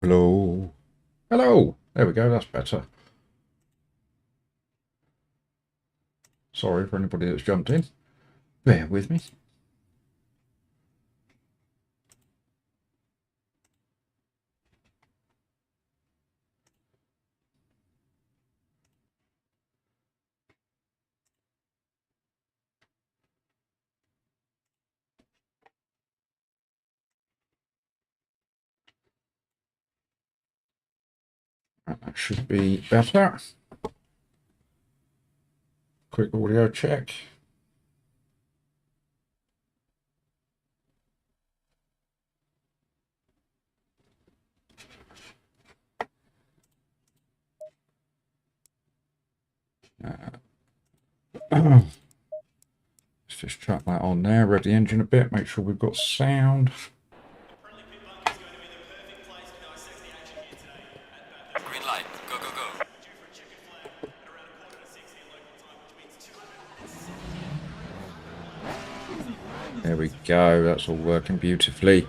Hello. Hello. There we go. That's better. Sorry for anybody that's jumped in. Bear with me. That should be better. Quick audio check. Let's just chuck that on there, rev the engine a bit, make sure we've got sound. Green light, go, go, go. There we go, that's all working beautifully.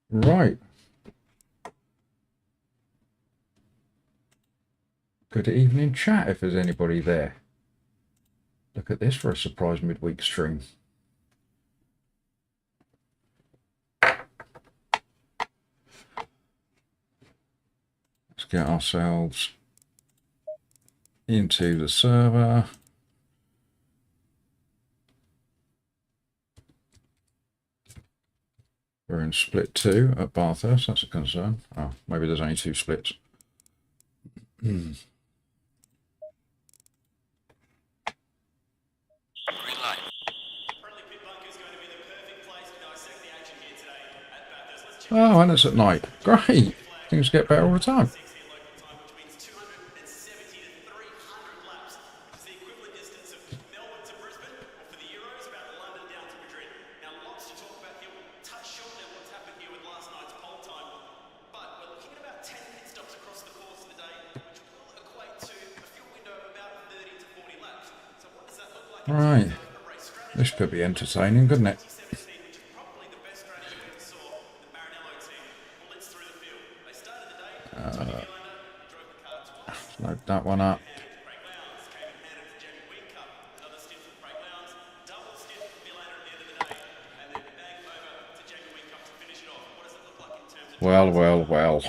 Right. Good evening, chat, if there's anybody there. Look at this for a surprise midweek stream. Let's get ourselves into the server. We're in split 2 at Bathurst, that's a concern. Oh, maybe there's only 2 splits. Green light. Oh, and it's at night. Great. Things get better all the time. Right. This could be entertaining, couldn't it? Load that one up. Well, well, well.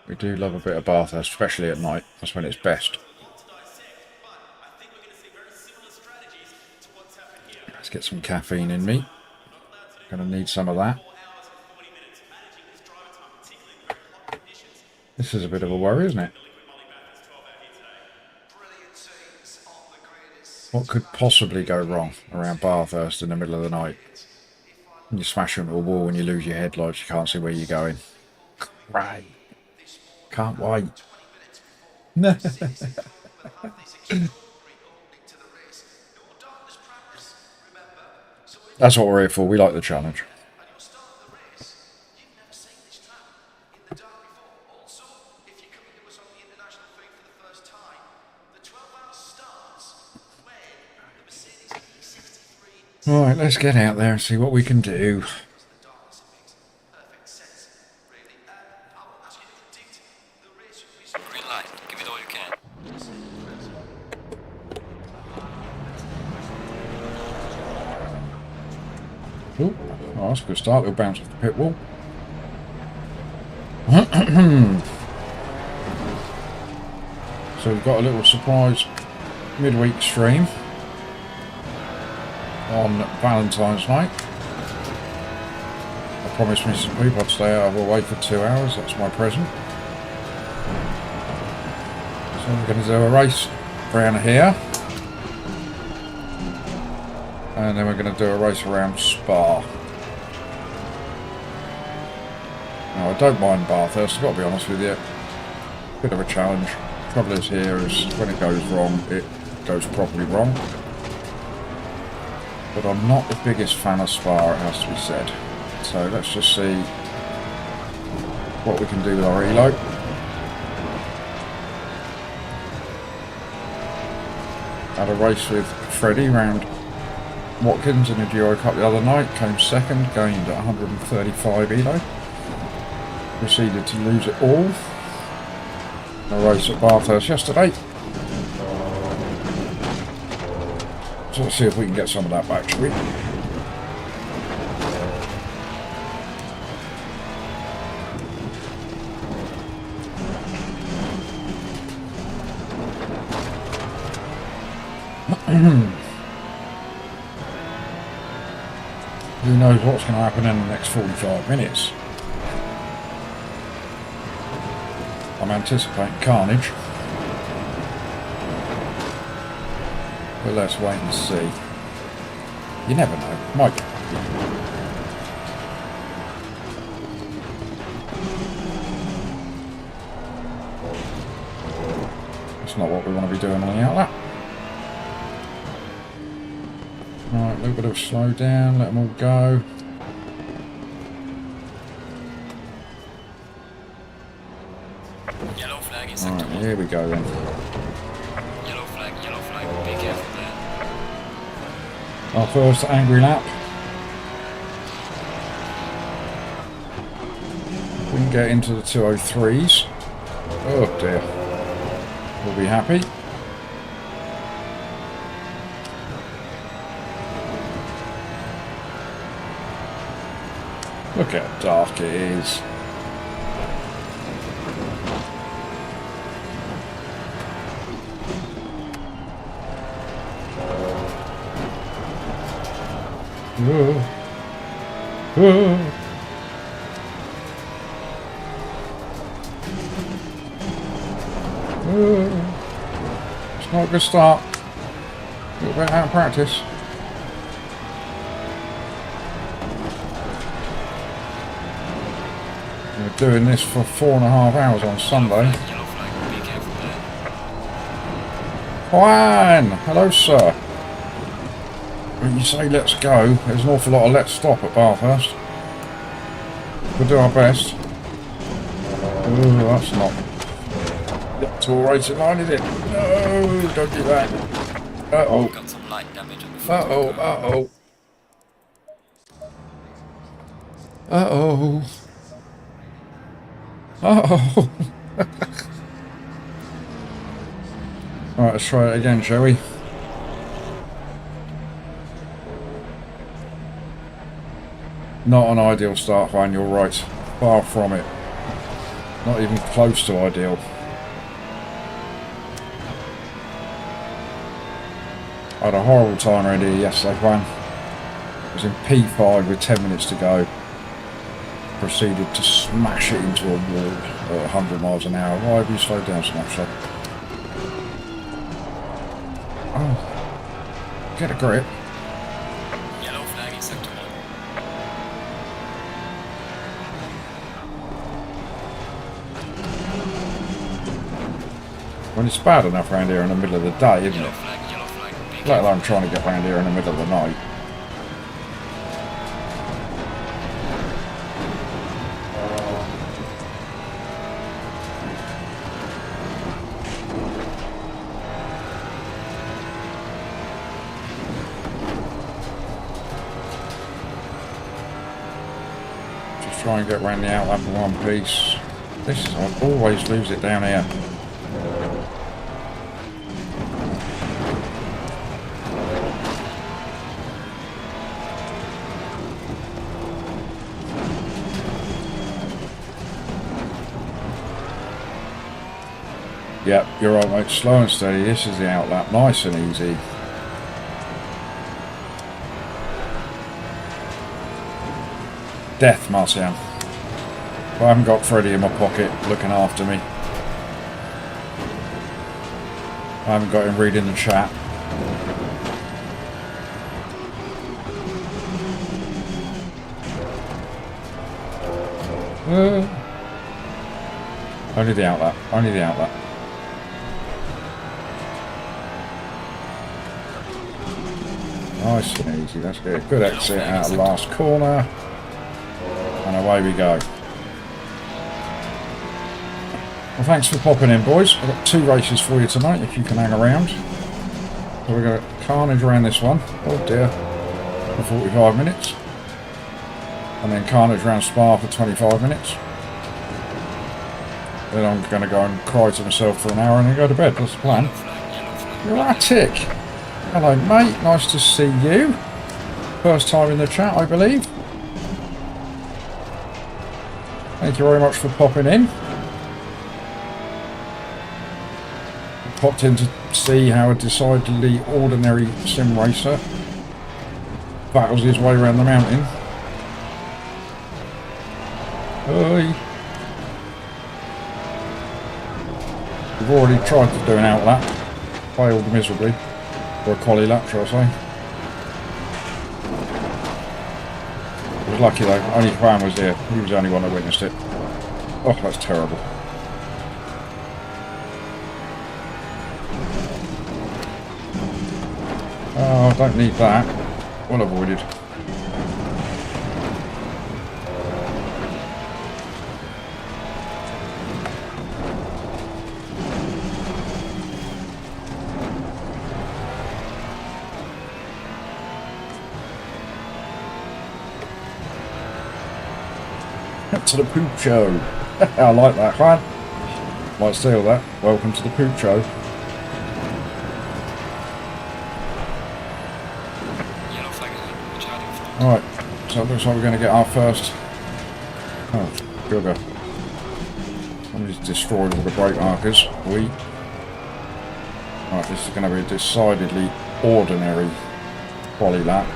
We do love a bit of Bathurst, especially at night. That's when it's best. Let's get some caffeine in me. Gonna need some of that. This is a bit of a worry, isn't it? What could possibly go wrong around Bathurst in the middle of the night? You smash into a wall and you lose your headlights, you can't see where you're going. Right. Can't wait. That's what we're here for. We like the challenge. Right, let's get out there and see what we can do. Green light, give it all you can. Ooh, oh, that's a good start. We'll bounce off the pit wall. So we've got a little surprise midweek stream on Valentine's night. I promised Mrs. Poop I'd stay out of her way for 2 hours. That's my present. So we're going to do a race around here. And then we're going to do a race around Spa. Now, I don't mind Bathurst, I've got to be honest with you. Bit of a challenge. Trouble is here is when it goes wrong, it goes properly wrong. But I'm not the biggest fan of Spa, it has to be said. So let's just see what we can do with our elo. Had a race with Freddie round Watkins in a duo cup the other night, came second, gained 135 elo. Proceeded to lose it all. A race at Bathurst yesterday. So let's see if we can get some of that back, shall we? Who knows what's going to happen in the next 45 minutes. I'm anticipating carnage. But let's wait and see. You never know. Might get lucky. That's not what we want to be doing on the outlet. Right, a little bit of a slow down, let them all go. Yellow flag in sector Right, here we go then. Yellow flag, be careful there. Our first angry lap. We can get into the 203s. Oh dear. We'll be happy. Look how dark it is. Whoa. Whoa. Whoa. It's not a good start. A little bit out of practice. We're doing this for 4.5 hours on Sunday. Yellow flag, be careful there. Juan! Hello, sir. When you say let's go, there's an awful lot of let's stop at Bathurst. We'll do our best. Oh, that's not tall racing line, is it? No, don't do that. Uh-oh. Got some light damage on the front. Uh-oh, uh-oh. Uh-oh. Uh-oh. Alright, let's try it again, shall we? Not an ideal start, Juan, you're right. Far from it. Not even close to ideal. I had a horrible time around here yesterday, Juan. I was in P5 with 10 minutes to go. Proceeded to smash it into a wall at 100 miles an hour. Why have you slowed down so much, sir? Oh. Get a grip. Yellow flag in sector 1. When it's bad enough around here in the middle of the day, isn't Yellow it? flag, be Let careful. alone trying to get around here in the middle of the night. Just try and get around the outlap in one piece. This is, I always lose it down here. Yep, you're right, mate. Slow and steady. This is the outlap. Nice and easy. Death, Marcian. I haven't got Freddie in my pocket looking after me. I haven't got him reading the chat. Only the outlet. Only the outlet. Nice and easy. That's good. Good exit out of the last corner. And away we go. Well, thanks for popping in, boys. I've got 2 races for you tonight, if you can hang around. So we've got carnage around this one. Oh dear. For 45 minutes. And then carnage around Spa for 25 minutes. Then I'm going to go and cry to myself for an hour and then go to bed. That's the plan. Erratic. Hello, mate. Nice to see you. First time in the chat, I believe. Thank you very much for popping in. Popped in to see how a decidedly ordinary sim racer battles his way around the mountain. Oi. We've already tried to do an out lap. Failed miserably. Or a quali lap, shall I say. I was lucky though, only Juan was there. He was the only one that witnessed it. Oh, that's terrible. Oh, I don't need that. Well avoided. To the poop show. I like that, Juan. Might steal that. Welcome to the poop show. Alright, so it looks like we're going to get our first... Oh, sugar. Somebody's destroyed all the brake markers. Right, this is going to be a decidedly ordinary quali lap.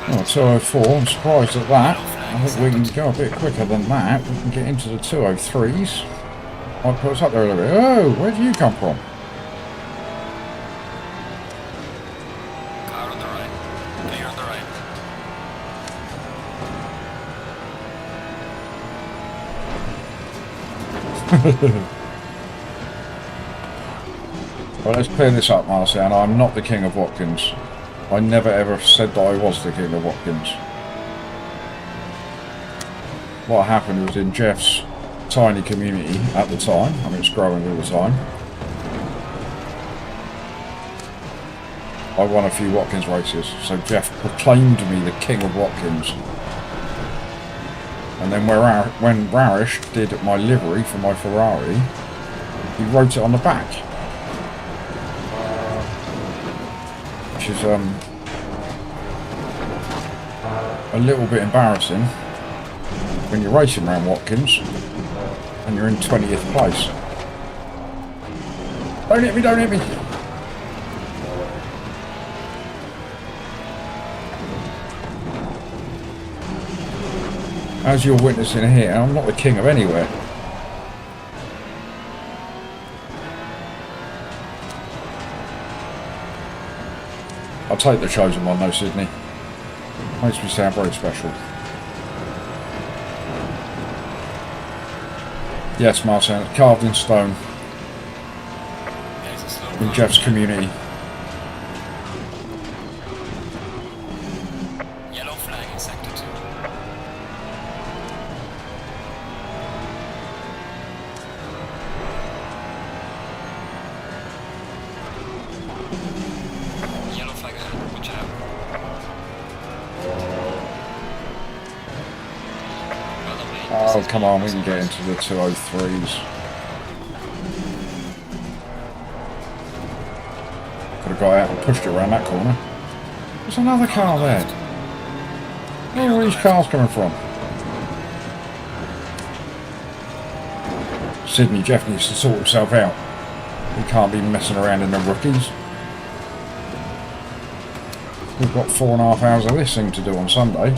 Oh, 204, I'm surprised at that. I think we can go a bit quicker than that. We can get into the 203s. I'll put us up there a little bit. Oh, where do you come from? Car on the right. Clear on the right. Well, let's clear this up, Marcian. I'm not the King of Watkins. I never ever said that I was the King of Watkins. What happened was in Jeff's tiny community at the time, I mean it's growing all the time, I won a few Watkins races, so Jeff proclaimed me the King of Watkins. And then when Rarish did my livery for my Ferrari, he wrote it on the back. Which is a little bit embarrassing when you're racing around Watkins and you're in 20th place. Don't hit me, don't hit me! As you're witnessing here, I'm not the king of anywhere. I'll take the chosen one though, Sydney. Makes me sound very special. Yes, Marcin, it's carved in stone. In Jeff's community. Yellow flag in sector 2. Yellow flag ahead, watch out. Oh, come on, we can get into the 203s. Could have got out and pushed it around that corner. There's another car there. Where are all these cars coming from? Sydney, Jeff needs to sort himself out. He can't be messing around in the rookies. We've got 4.5 hours of this thing to do on Sunday.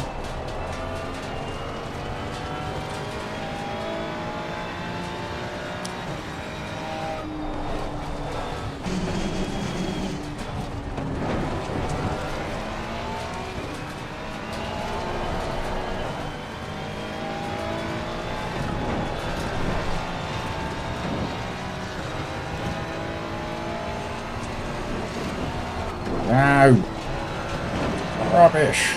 No. Rubbish.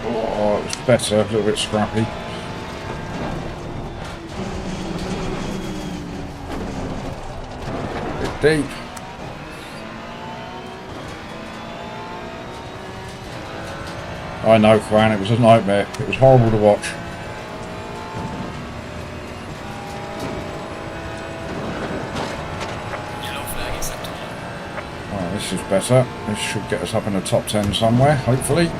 Oh, it was better, a little bit scrappy. Bit deep. I know, Fran, it was a nightmare. It was horrible to watch. Yellow flag is active. Right, this is better. This should get us up in the top 10 somewhere, hopefully.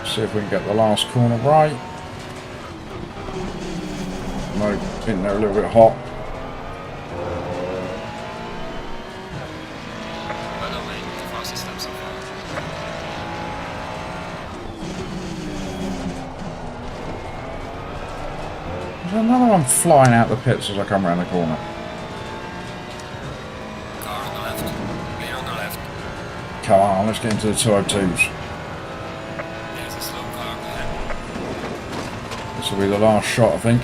See if we can get the last corner right. No, in there a little bit hot. Well done, mate. The fastest lap so far. There's another one flying out the pits as I come around the corner. Car on the left. Clear on the left. Come on, let's get into the 202s. There's a slow car ahead. This will be the last shot, I think.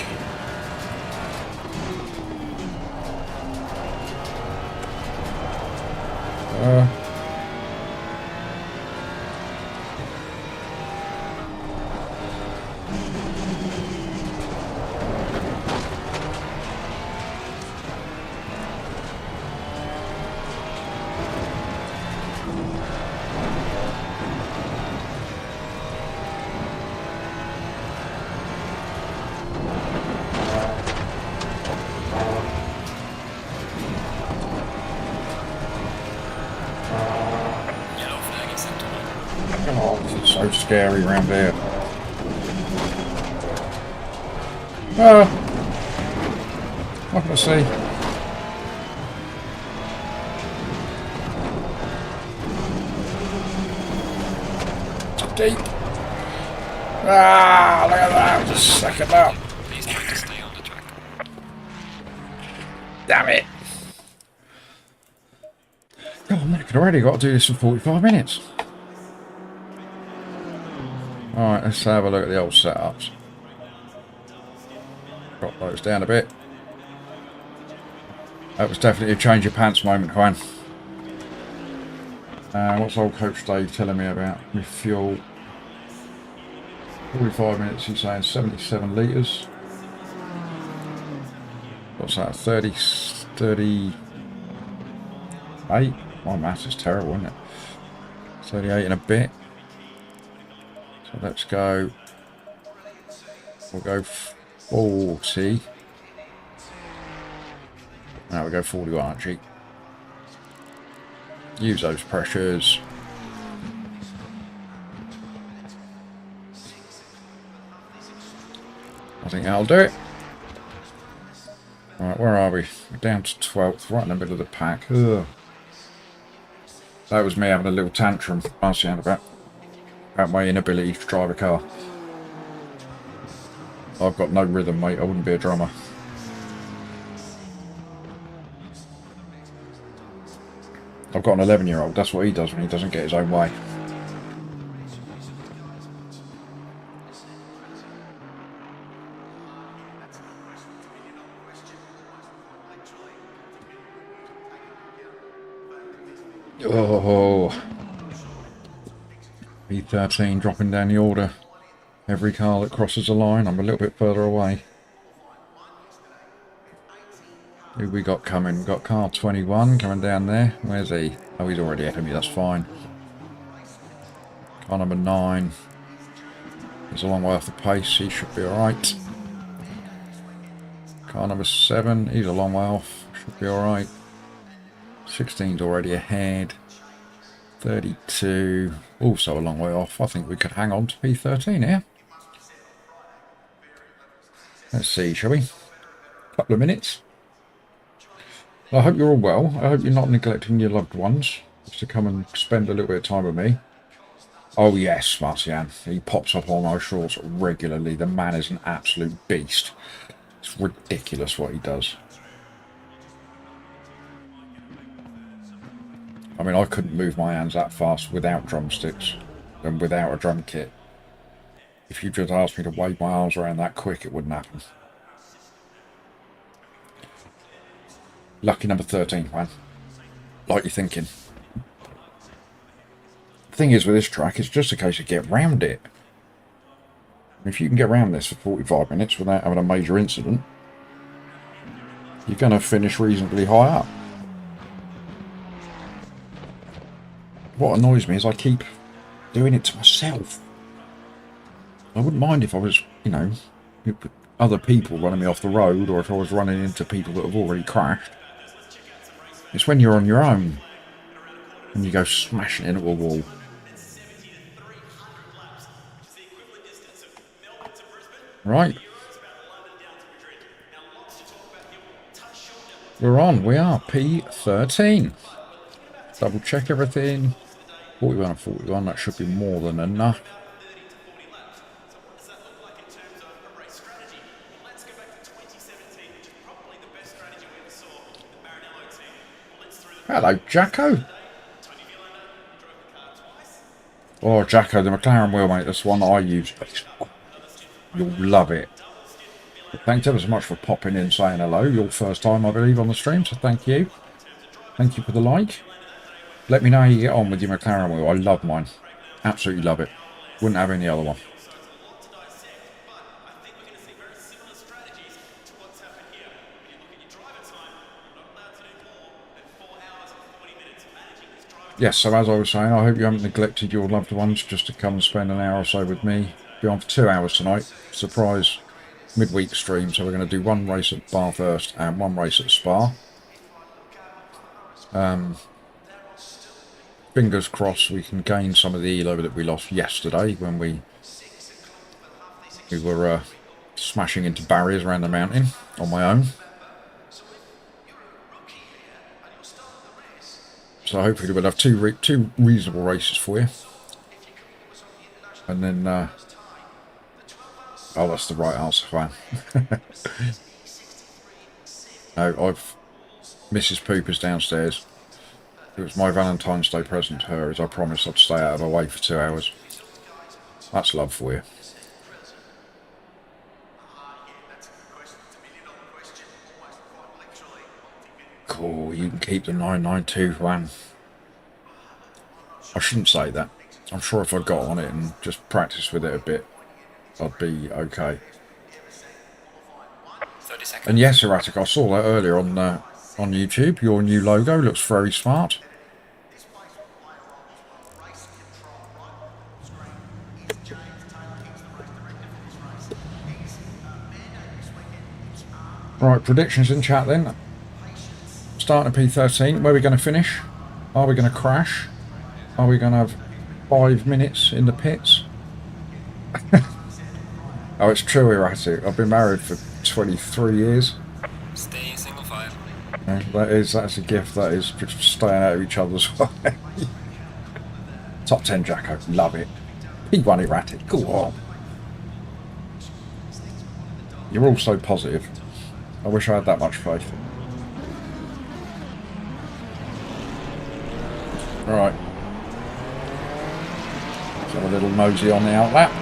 Yellow flag is active. Oh, this is so scary around here. What can I see? Deep. Ah, look at that. Just second up. Please try to stay on the track. Damn it. Oh, I'm already got to do this for 45 minutes. Alright, let's have a look at the old setups. Drop those down a bit. That was definitely a change of pants moment, Juan. What's old Coach Dave telling me about? With fuel. 45 minutes, he's saying 77 litres. What's that? 38? My maths is terrible, isn't it? 38 and a bit. So let's go. We'll go 40. Now we go 41, actually. Use those pressures. I think that'll do it. Right, where are we? We're down to 12th, right in the middle of the pack. Ugh. That was me having a little tantrum last year about my inability to drive a car. I've got no rhythm, mate. I wouldn't be a drummer. I've got an 11-year-old. That's what he does when he doesn't get his own way. Oh, E13 dropping down the order. Every car that crosses the line, I'm a little bit further away. Who we got coming? We've got car 21 coming down there. Where's he? Oh, he's already ahead of me, that's fine. Car number 9. He's a long way off the pace, he should be alright. Car number 7, he's a long way off, should be alright. 16's already ahead. 32, also a long way off. I think we could hang on to P13 here. Let's see, shall we? Couple of minutes. I hope you're all well. I hope you're not neglecting your loved ones just to come and spend a little bit of time with me. Oh yes, Martian. He pops up on our shorts regularly. The man is an absolute beast. It's ridiculous what he does. I mean, I couldn't move my hands that fast without drumsticks and without a drum kit. If you just asked me to wave my arms around that quick, it wouldn't happen. Lucky number 13, man. Like you're thinking. The thing is with this track, it's just a case of get round it. If you can get around this for 45 minutes without having a major incident, you're going to finish reasonably high up. What annoys me is I keep doing it to myself. I wouldn't mind if I was, you know, other people running me off the road, or if I was running into people that have already crashed. It's when you're on your own and you go smashing into a wall. Right. We're on. We are P13. Double check everything. 41 and 41. That should be more than enough. Hello, Jacko. Oh, Jacko, the McLaren wheel, mate. That's the one that I use. You'll love it. But thanks ever so much for popping in, saying hello. Your first time, I believe, on the stream, so thank you. Thank you for the like. Let me know how you get on with your McLaren wheel. I love mine. Absolutely love it. Wouldn't have any other one. Yes, so as I was saying, I hope you haven't neglected your loved ones just to come and spend an hour or so with me. Be on for 2 hours tonight. Surprise midweek stream. So we're going to do one race at Bathurst and one race at Spa. Fingers crossed we can gain some of the elo that we lost yesterday when we were smashing into barriers around the mountain on my own. So hopefully we'll have two reasonable races for you. And then, oh, that's the right answer, fan. No, Mrs. Poop is downstairs. It was my Valentine's Day present to her, as I promised I'd stay out of her way for 2 hours. That's love for you. Cool, you can keep the 992 one. I shouldn't say that. I'm sure if I got on it and just practiced with it a bit, I'd be okay. 30 seconds. And yes, Erratic, I saw that earlier on YouTube. Your new logo looks very smart. Right, predictions in chat then. Starting at P13, where are we going to finish? Are we going to crash? Are we going to have 5 minutes in the pits? Oh, it's true, Erratic. I've been married for 23 years. Stay single file. Yeah, that's a gift, that is, just staying out of each other's way. Top 10, Jacko. Love it. P1 Erratic. Go on. You're all so positive. I wish I had that much faith. Right. Let's have a little mosey on the outlap.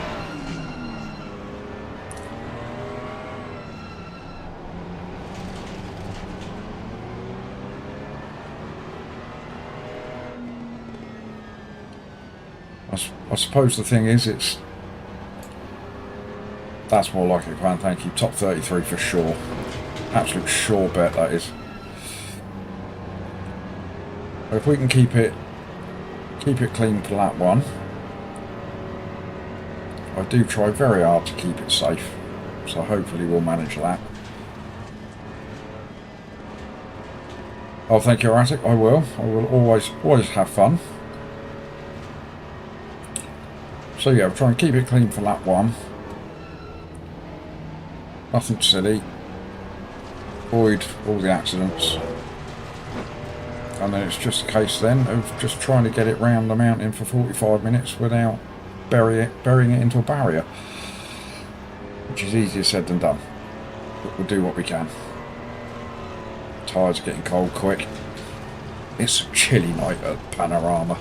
I suppose the thing is, that's more like it, man. Thank you. Top 33 for sure. Absolute sure bet that is. If we can keep it clean for lap 1. I do try very hard to keep it safe, so hopefully we'll manage that. Oh, thank you, Erratic. I will always have fun. So yeah, we'll try and keep it clean for lap 1. Nothing silly. Avoid all the accidents. And then it's just a case then of just trying to get it round the mountain for 45 minutes without burying it into a barrier. Which is easier said than done. But we'll do what we can. Tyres are getting cold quick. It's a chilly night at Panorama.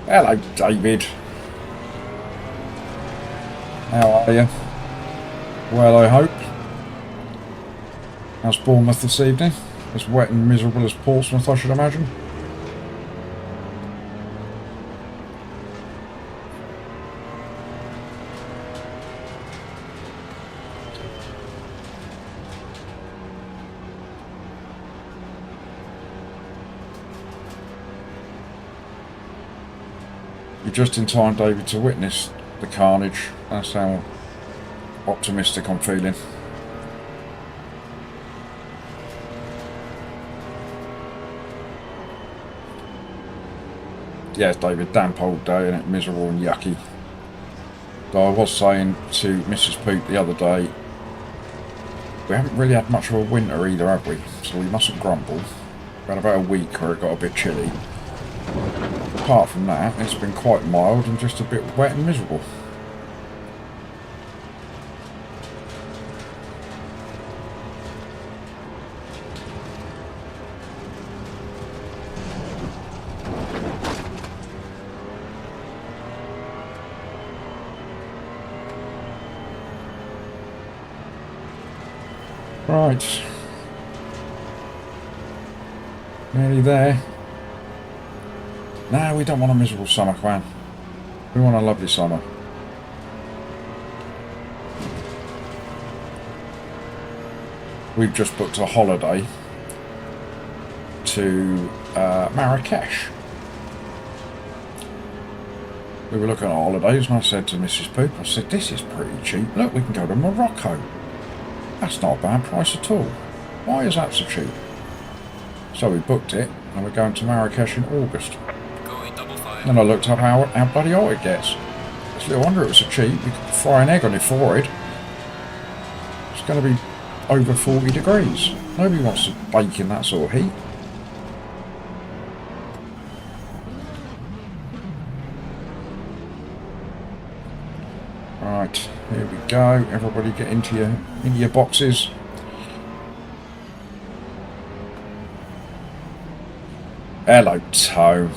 Hello, David. How are you? Well, I hope. How's Bournemouth this evening? As wet and miserable as Portsmouth, I should imagine. You're just in time, David, to witness the carnage. That's how optimistic I'm feeling. Yes, David, damp old day and it miserable and yucky. Though I was saying to Mrs. Poop the other day, we haven't really had much of a winter either, have we? So we mustn't grumble. We had about a week where it got a bit chilly. Apart from that, it's been quite mild and just a bit wet and miserable. Right. Nearly there. No, we don't want a miserable summer, Quan. We want a lovely summer. We've just booked a holiday to Marrakesh. We were looking at holidays and I said to Mrs. Poop, I said, this is pretty cheap. Look, we can go to Morocco. That's not a bad price at all. Why is that so cheap? So we booked it and we're going to Marrakesh in August. And I looked up how bloody hot it gets. It's no wonder it was so cheap. We could fry an egg on your forehead. It's going to be over 40 degrees. Nobody wants to bake in that sort of heat. Right, here we go. Everybody get into your boxes. Hello, Tone.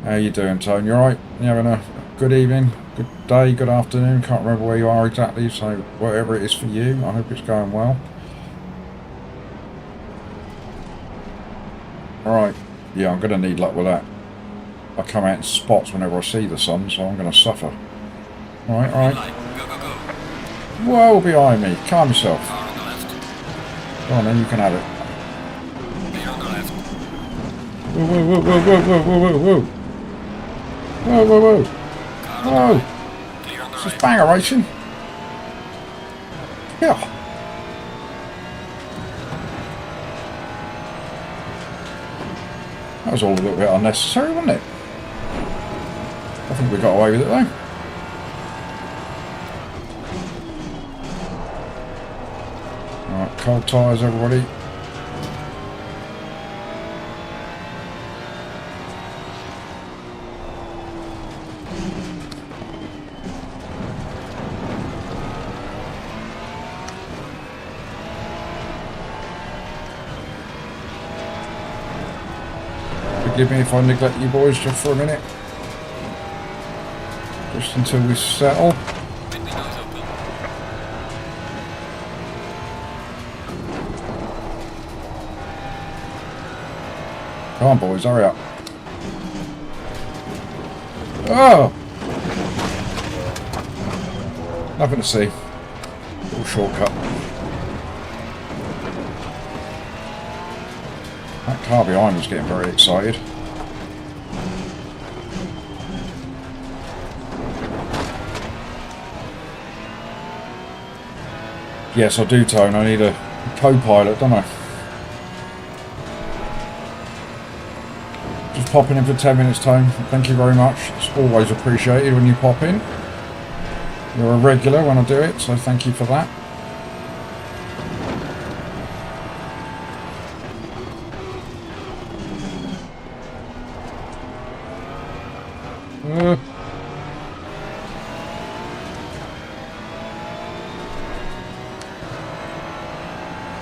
How you doing, Tone? You alright? You having a good evening, good day, good afternoon? Can't remember where you are exactly, so whatever it is for you, I hope it's going well. Alright, yeah, I'm going to need luck with that. I come out in spots whenever I see the sun, so I'm going to suffer. Alright, alright. Whoa, behind me. Calm yourself. Go on then, you can have it. Whoa, whoa, whoa, whoa, whoa, whoa, whoa, whoa, whoa. Whoa, whoa, whoa. Whoa. This is banger racing. Yeah. That was all a little bit unnecessary, wasn't it? I think we got away with it though. Alright, cold tyres everybody. Forgive me if I neglect you boys just for a minute. Just until we settle. Come on boys, hurry up. Oh! Nothing to see. Little shortcut. That car behind was getting very excited. Yes, I do, Tone. I need a co-pilot, don't I? Just popping in for 10 minutes, Tone. Thank you very much. It's always appreciated when you pop in. You're a regular when I do it, so thank you for that.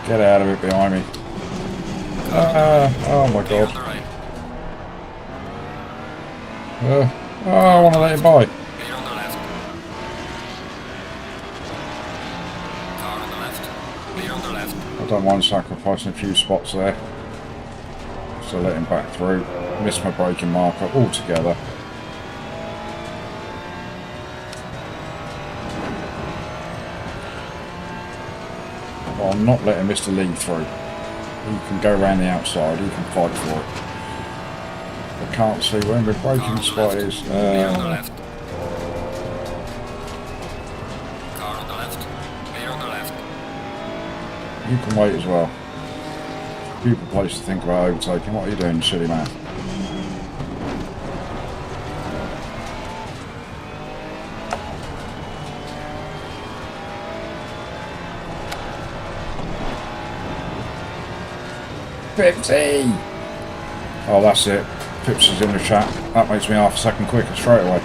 Get out of it behind me. Oh my Clear god. on the right. I want to let it by. Clear on the left. Car on the left. Clear on the left. I don't mind sacrificing a few spots there. So let him back through. Missed my braking marker altogether. Well, I'm not letting Mr. Lee through. He can go around the outside, he can fight for it. I can't see where my braking spot is. Clear on the left. Car on the left. Clear on the left. You can wait as well. Stupid place to think about overtaking. What are you doing, silly man? Pipsy! Oh, that's it. Pipsy's in the chat. That makes me half a second quicker straight away.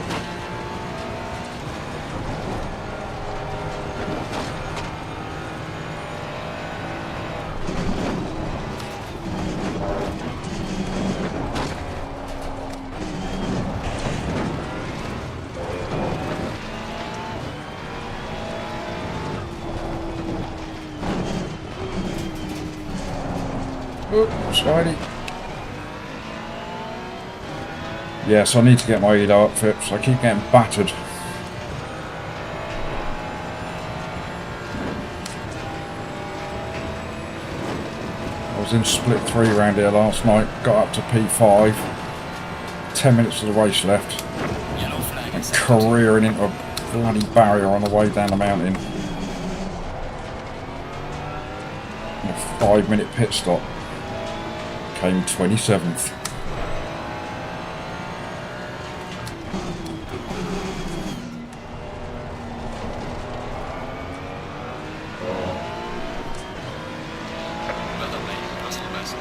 Spidey. Yes, I need to get my Edo up, Phipps. I keep getting battered. I was in split 3 round here last night, got up to P5, 10 minutes of the race left, Yellow flag and is careering into a bloody barrier on the way down the mountain. And a 5-minute pit stop. Came 27th. well done, mate. Personal best.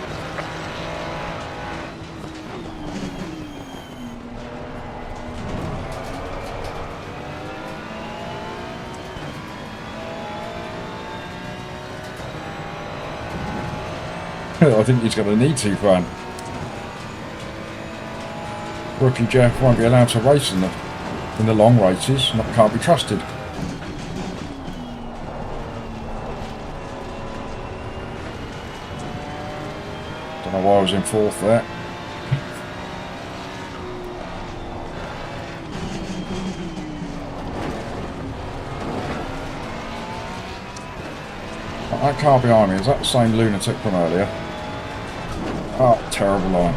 I think he's going to need to, Fran. Rookie Jeff won't be allowed to race in the long races. Can't be trusted. Don't know why I was in 4th there. That car behind me, is that the same lunatic from earlier? Oh, terrible line.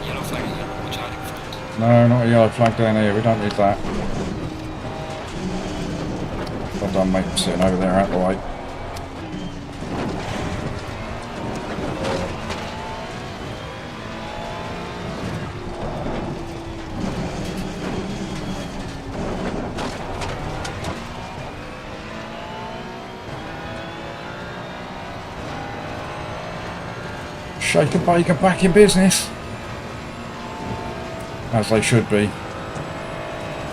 Yellow flag is here. Watch out in front. No, not a yellow flag down here, we don't need that. Well done, mate, sitting over there out the way. Shaker Baker back in business. As they should be.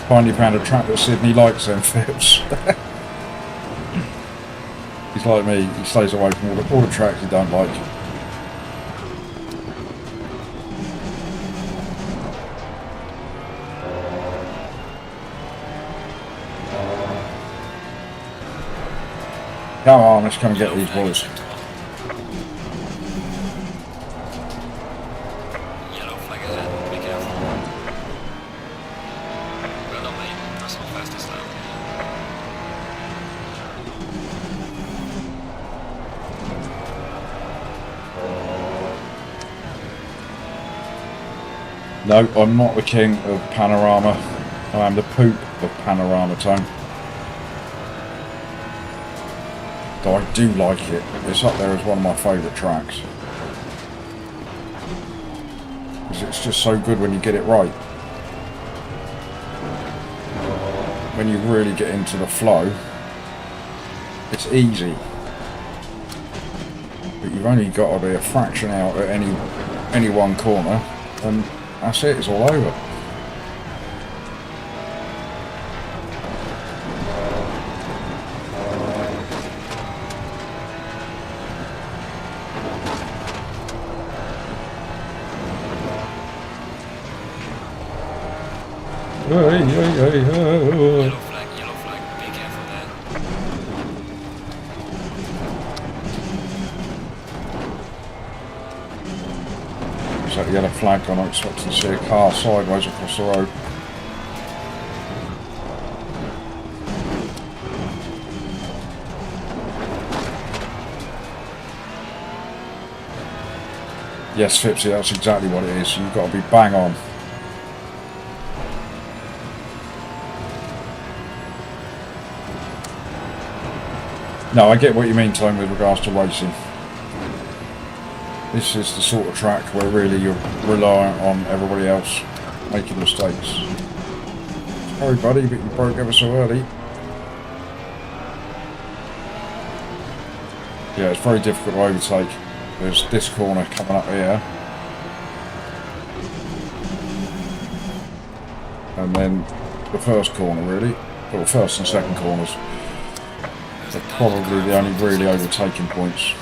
Finally found a track that Sydney likes them, Phipps. He's like me, he stays away from all the tracks he don't like. Come on, let's come and get these boys. Yellow flag ahead. Be careful. Well done, mate. Personal fastest time. No, I'm not the king of Panorama. I am the poop of Panorama Tone. Though I do like it. It's up there as one of my favourite tracks. Because it's just so good when you get it right. when you really get into the flow, it's easy. But you've only got to be a fraction out at any one corner, and that's it, it's all over. Hey, hey, hey, hey. Yellow flag, be careful there. Is that the yellow flag? I'm not expecting to see a car sideways across the road. Yes, Fipsy, that's exactly what it is. You've got to be bang on. No, I get what you mean, Tone, with regards to racing. This is the sort of track where really you're reliant on everybody else making mistakes. Sorry, buddy, but you broke ever so early. Yeah, it's very difficult to overtake. There's this corner coming up here. And then the first corner, really. Well, first and second corners. They're probably the only really overtaking points.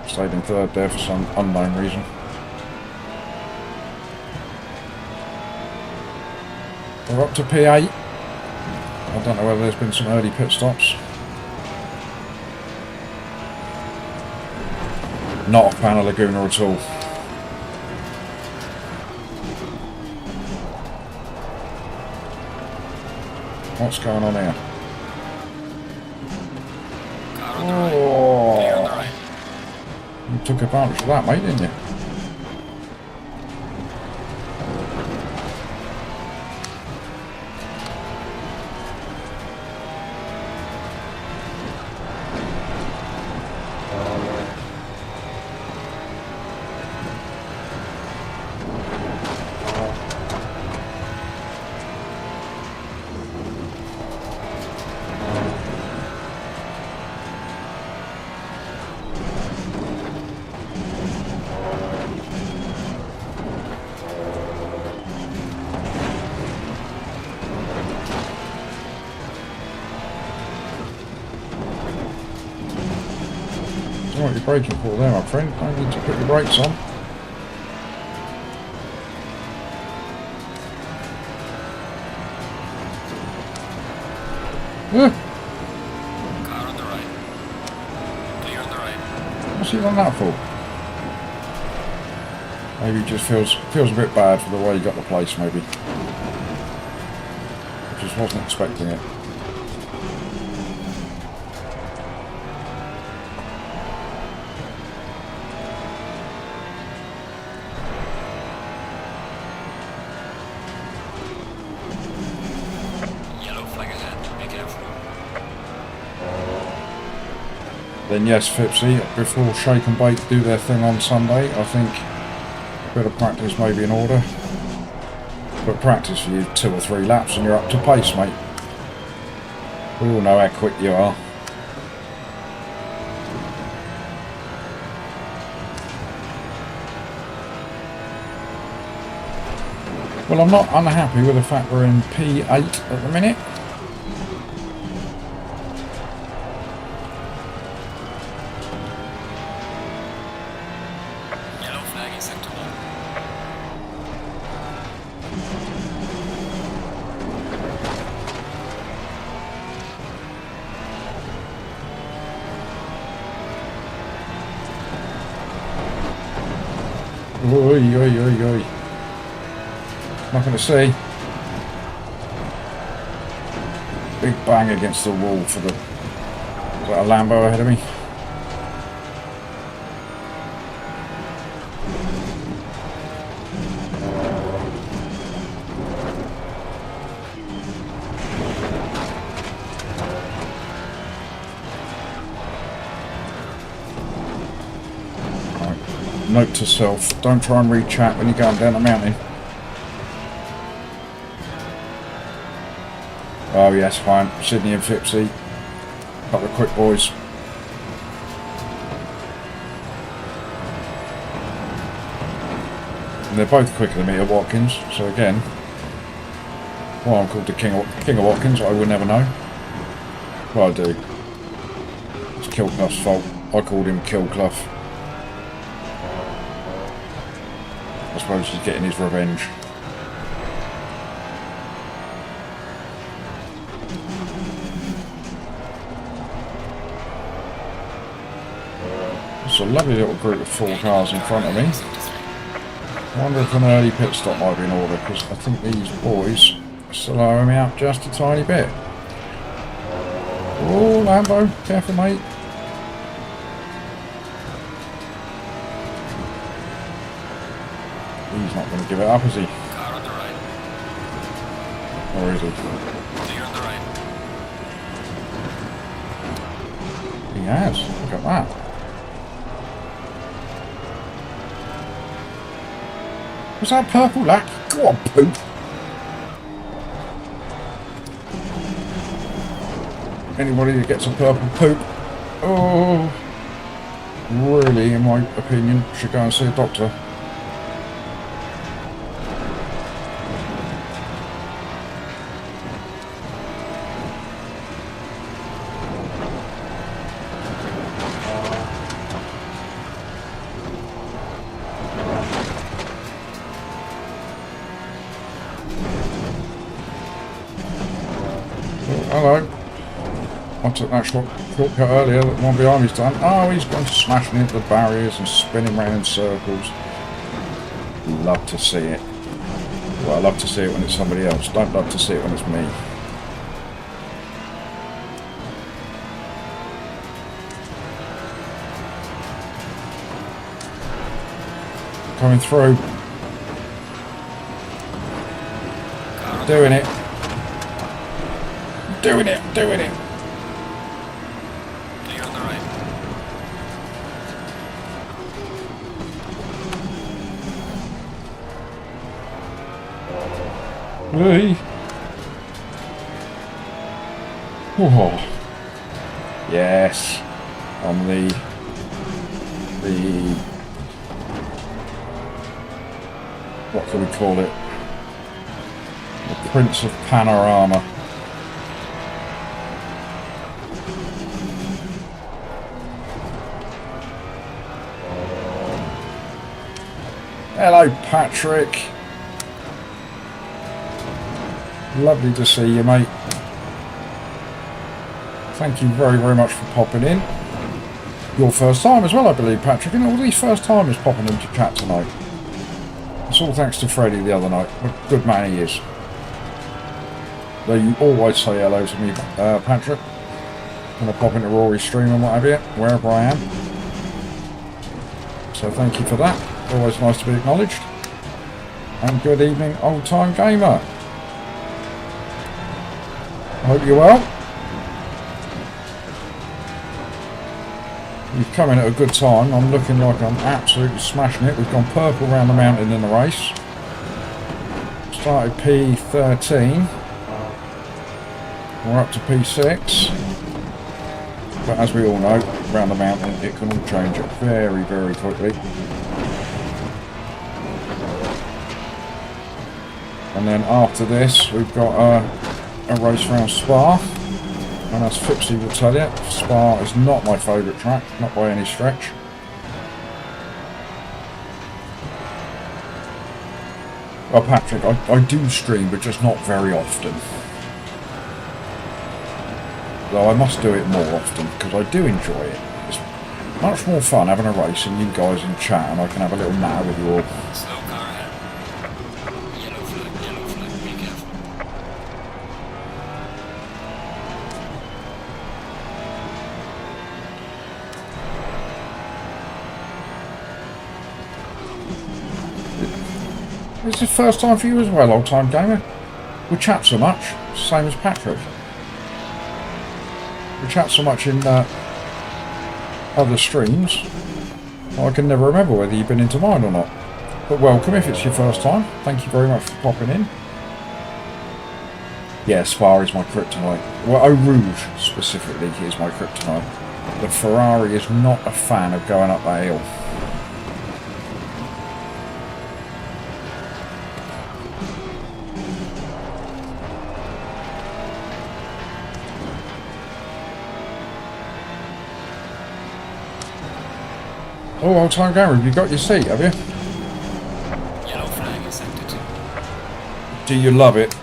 Stayed in third there for some unknown reason. We're up to P8. I don't know whether there's been some early pit stops. Not a fan of Laguna at all. What's going on here? Oh, you took advantage of that, mate, didn't you? What are you braking for there, my friend? I need to put your brakes on. Car on the right. Clear on the right. What's he done that for? Maybe he just feels a bit bad for the way he got the place, maybe. I just wasn't expecting it. Then yes, Fipsy, before Shake and Bake do their thing on Sunday, I think a bit of practice may be in order. But practice for you 2 or 3 laps and you're up to pace, mate. We all know how quick you are. Well, I'm not unhappy with the fact we're in P8 at the minute. Oi, oi, oi, oi. Nothing to see. Big bang against the wall for the... Is that a Lambo ahead of me? Note to self, don't try and read chat when you're going down the mountain. Oh yes, fine. Sydney and Fipsy. Couple of quick boys. And they're both quicker than me at Watkins, so again, why I'm called the King of Watkins, I will never know. Well, I do. It's Kilclough's fault. I called him Kilclough. I suppose he's getting his revenge. It's a lovely little group of 4 cars in front of me. I wonder if an early pit stop might be in order, because I think these boys are slowing me up just a tiny bit. Oh, Lambo, careful mate. He's not going to give it up, is he? Car on the right. Or is he? Clear on the right. He has. Look at that. Was that purple lack? Go on, poop. Anybody that gets a purple poop, oh, really, in my opinion, should go and see a doctor. Hello. I took that shortcut earlier that one behind me's done. Oh, he's gone smashing into the barriers and spinning round in circles. Love to see it. Well, I love to see it when it's somebody else. Don't love to see it when it's me. Coming through. Doing it. Doing it. Clear on the right. Hey. Oh. Yes. On the what can we call it? The Prince of Panorama. Hello, Patrick. Lovely to see you, mate. Thank you very, very much for popping in. Your first time as well, I believe, Patrick, and all these first timers popping into chat tonight. It's all thanks to Freddie the other night. What a good man he is. Though you always say hello to me, Patrick. When I pop into Rory's stream and what have you, wherever I am. So thank you for that. Always nice to be acknowledged. And good evening, old time gamer. I hope you're well. You've come in at a good time. I'm looking like I'm absolutely smashing it. We've gone purple round the mountain in the race. Started P13. We're up to P6. But as we all know, round the mountain it can all change it very, very quickly. And then after this, we've got a race around Spa. And as Fipsy will tell you, Spa is not my favourite track, not by any stretch. Well, Patrick, I do stream, but just not very often. Though I must do it more often, because I do enjoy it. It's much more fun having a race and you guys in chat, and I can have a little natter with you all. Slow car ahead. Yellow flag, be careful. This is the first time for you as well, old time gamer. We chat so much, same as Patrick. We chat so much in other streams, I can never remember whether you've been into mine or not. But welcome if it's your first time. Thank you very much for popping in. Yeah, Spa is my kryptonite. Well, Eau Rouge specifically is my kryptonite. The Ferrari is not a fan of going up that hill. Oh, old time Gary, you got your seat, have you? Yellow flag in sector 2. Do you love it?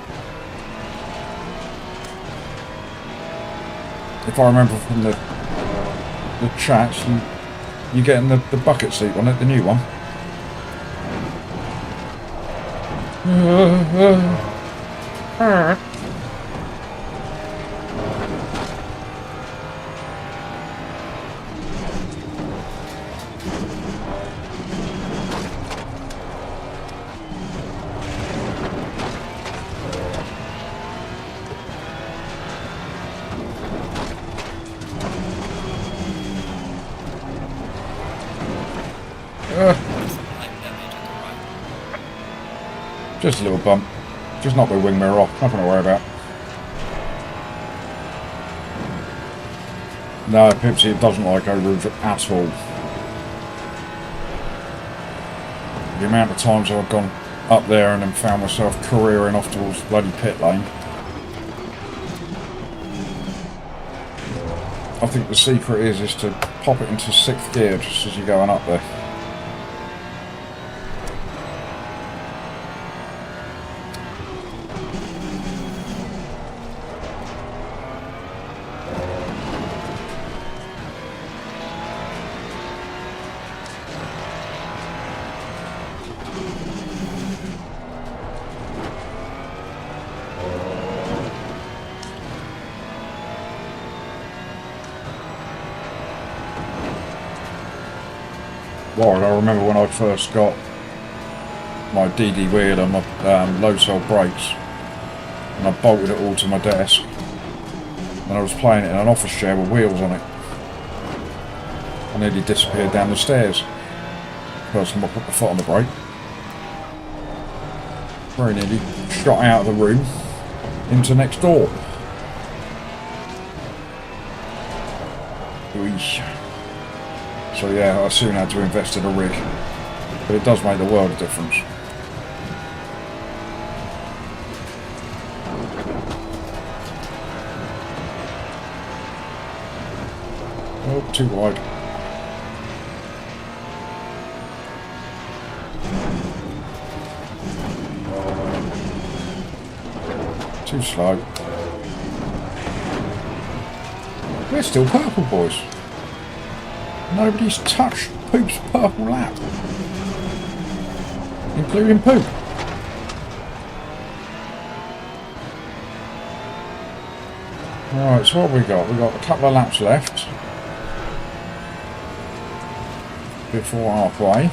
If I remember from the chats, you getting the bucket seat on it, the new one. Just a little bump. Just knock the wing mirror off. Nothing to worry about. No, Pipsy doesn't like Eau Rouge at all. The amount of times I've gone up there and then found myself careering off towards bloody pit lane. I think the secret is to pop it into 6th gear just as you're going up there. Warren, I remember when I first got my DD wheel and my low cell brakes, and I bolted it all to my desk, and I was playing it in an office chair with wheels on it. I nearly disappeared down the stairs. First time I put my foot on the brake. Very nearly shot out of the room into next door. Eesh. So yeah, I soon had to invest in a rig, but it does make the world of difference. Oh, too wide. Too slow. We're still purple, boys. Nobody's touched Poop's purple lap, including Poop. Alright, so what have we got? We've got a couple of laps left before halfway.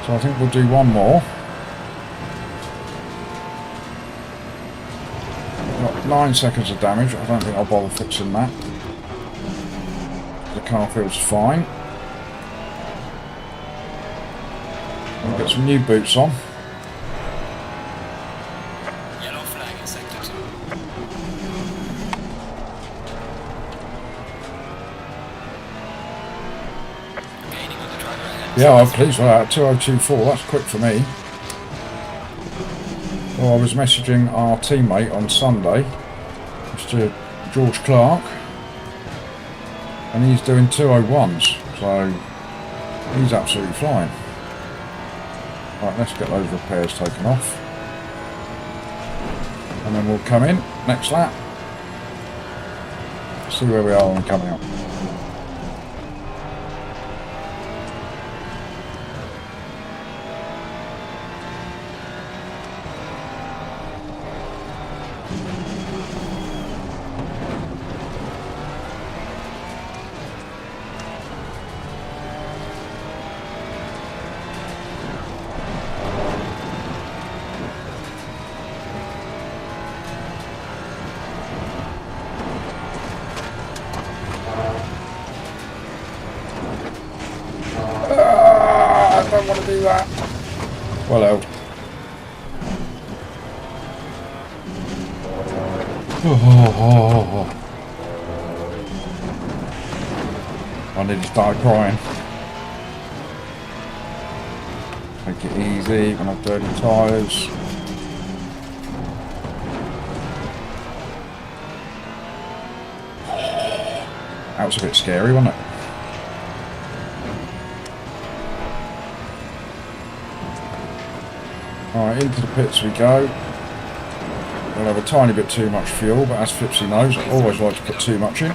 So I think we'll do one more. We've got 9 seconds of damage. I don't think I'll bother fixing that. The car feels fine. I'll get some new boots on. Yellow flag in sector 2. Gaining on the driver ahead. Yeah, I'm pleased with that. 2024, that's quick for me. Well, I was messaging our teammate on Sunday, Mr. George Clark, and he's doing 201s, so he's absolutely flying. Right, let's get those repairs taken off, and then we'll come in next lap, see where we are when we come out. I don't want to do that. Well held. Oh. I need to start crying. Take it easy, when I've dirty tyres. That was a bit scary, wasn't it? Alright, into the pits we go. We'll have a tiny bit too much fuel, but as Fipsy knows, I always like to put too much in.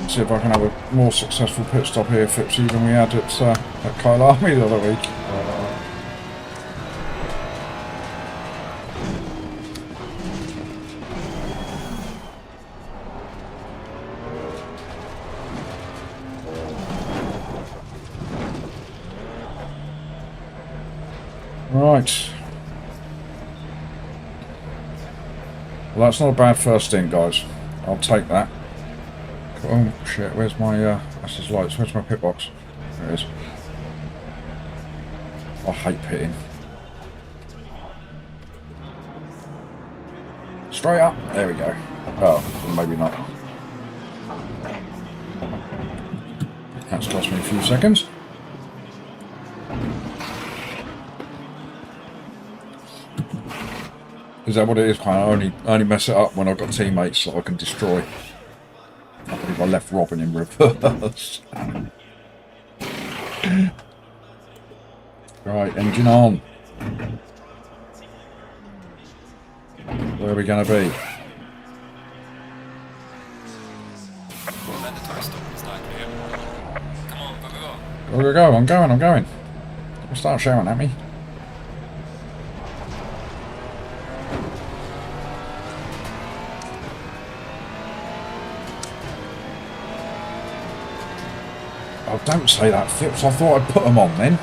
See if I can have a more successful pit stop here, Fipsy, than we had at Kyalami the other week. Right. Well, that's not a bad first stint, guys. I'll take that. Oh shit, where's my that's his lights, where's my pit box? There it is. I hate pitting. Straight up, there we go. Oh, maybe not. That's cost me a few seconds. Is that what it is? I only mess it up when I've got teammates that I can destroy. I believe I left Robin in reverse. Right, engine on. Where are we going to be? Mandatory stop. It's not clear. Come on, go. Go, I'm going. Don't start shouting at me. Oh, don't say that, Phipps. I thought I'd put them on then.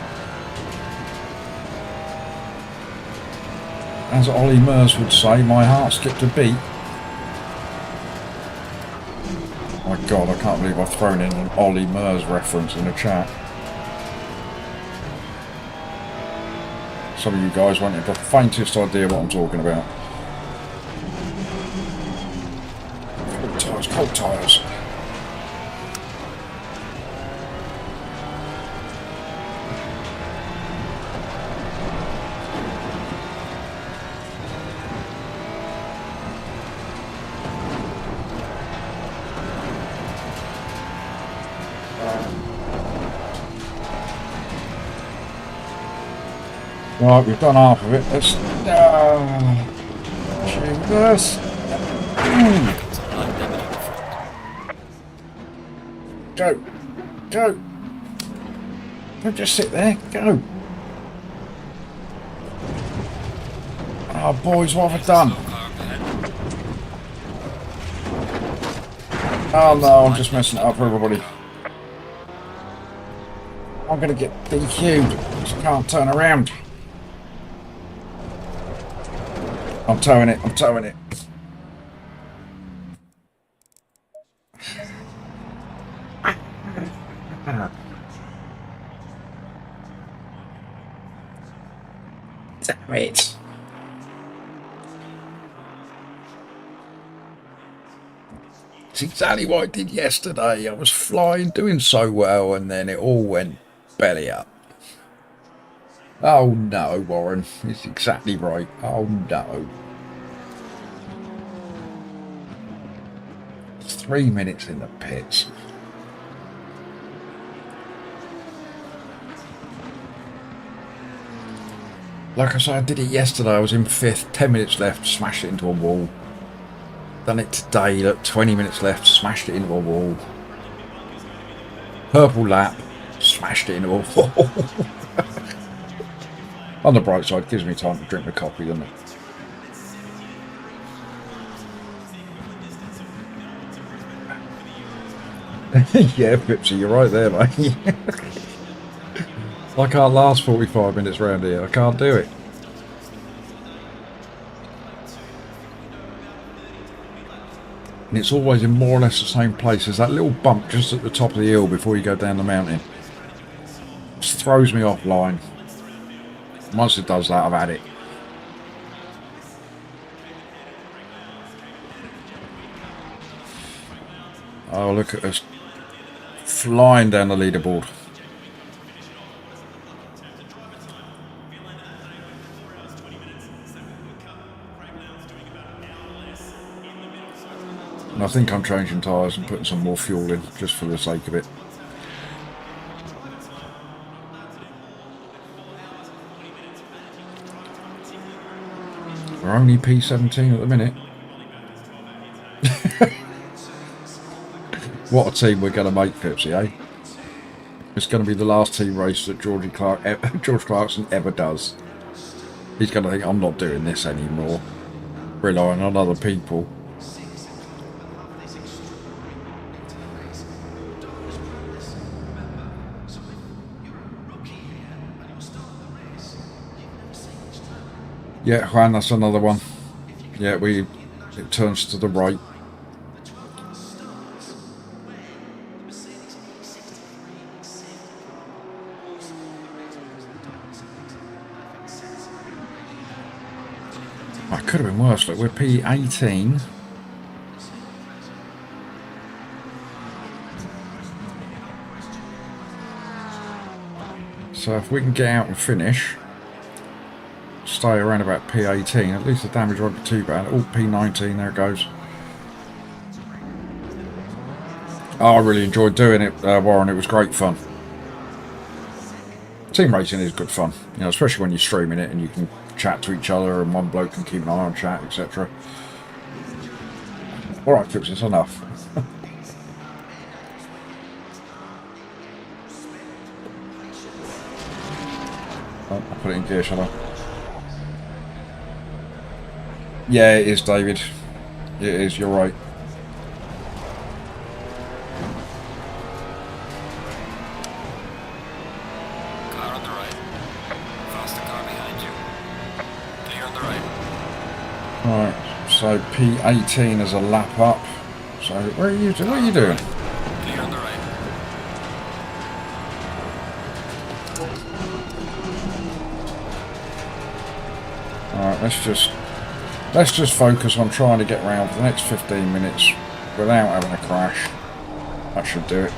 As Ollie Mers would say, my heart skipped a beat. My God, I can't believe I've thrown in an Ollie Mers reference in the chat. Some of you guys won't have the faintest idea what I'm talking about. Cold tyres. Right, we've done half of it. Let's... Jesus. Go. Don't just sit there. Go. Oh, boys, what have I done? Oh, no, I'm just messing it up for everybody. I'm going to get DQ'd. Just can't turn around. I'm towing it. Damn it. It's exactly what I did yesterday. I was flying, doing so well, and then it all went belly up. Oh no, Warren. It's exactly right. Oh no. It's 3 minutes in the pits. Like I said, I did it yesterday. I was in 5th, 10 minutes left, smashed it into a wall. Done it today, look, 20 minutes left, smashed it into a wall. Purple lap, smashed it into a wall. On the bright side, gives me time to drink the coffee, doesn't it? Yeah, Pipsy, you're right there, mate. I can't last 45 minutes round here. I can't do it. And it's always in more or less the same place. There's that little bump just at the top of the hill before you go down the mountain. Just throws me offline. Once it does that, I've had it. Oh, look at us flying down the leaderboard. And I think I'm changing tyres and putting some more fuel in just for the sake of it. We're only P17 at the minute. What a team we're going to make, Pipsy, eh? It's going to be the last team race that George Clarkson ever does. He's going to think, I'm not doing this anymore. Relying on other people. Yeah, Juan, that's another one. Yeah, it turns to the right. That could have been worse. Look, we're P18. So if we can get out and finish, stay around about P18, at least the damage won't be too bad. Oh, P19, there it goes. Oh, I really enjoyed doing it, Warren. It was great fun. Team racing is good fun, you know, especially when you're streaming it and you can chat to each other and one bloke can keep an eye on chat, etc. Alright, Trips, it's enough. Oh, I'll put it in gear, shall I? Yeah, it is, David. It is, you're right. Car on the right. Faster car behind you. Clear on the right. Alright, so P18 is a lap up. So where are you doing? What are you doing? Clear on the right. Alright, let's just focus on trying to get around for the next 15 minutes without having a crash. That should do it.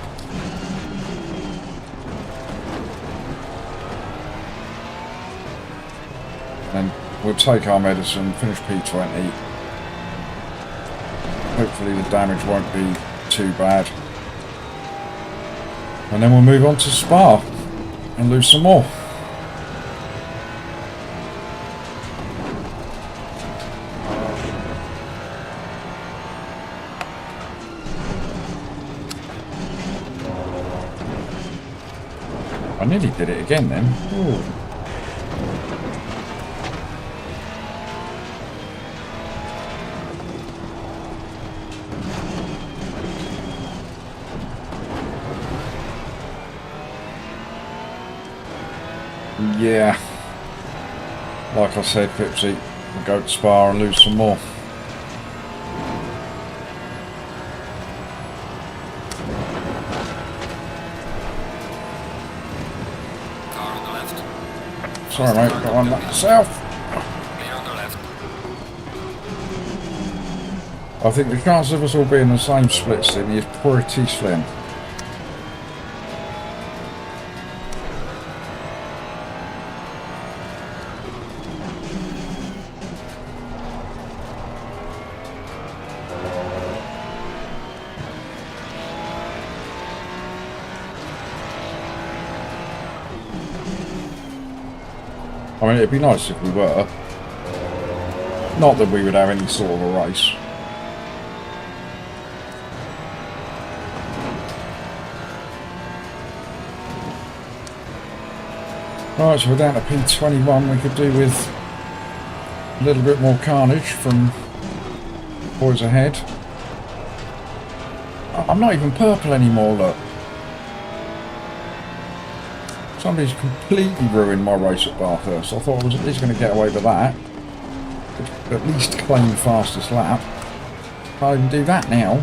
And we'll take our medicine, finish P20. Hopefully the damage won't be too bad. And then we'll move on to Spa and lose some more. I nearly did it again then. Ooh. Yeah. Like I said, Pipsy, we'll go to Spa and lose some more. Sorry mate, got one myself. Clear on the left. I think the chance of us all being in the same split sim is pretty slim. I mean, it'd be nice if we were. Not that we would have any sort of a race. Right, so we're down to P21. We could do with a little bit more carnage from boys ahead. I'm not even purple anymore, look. Somebody's completely ruined my race at Bathurst. I thought I was at least going to get away with that. At least claim the fastest lap. Can't even do that now.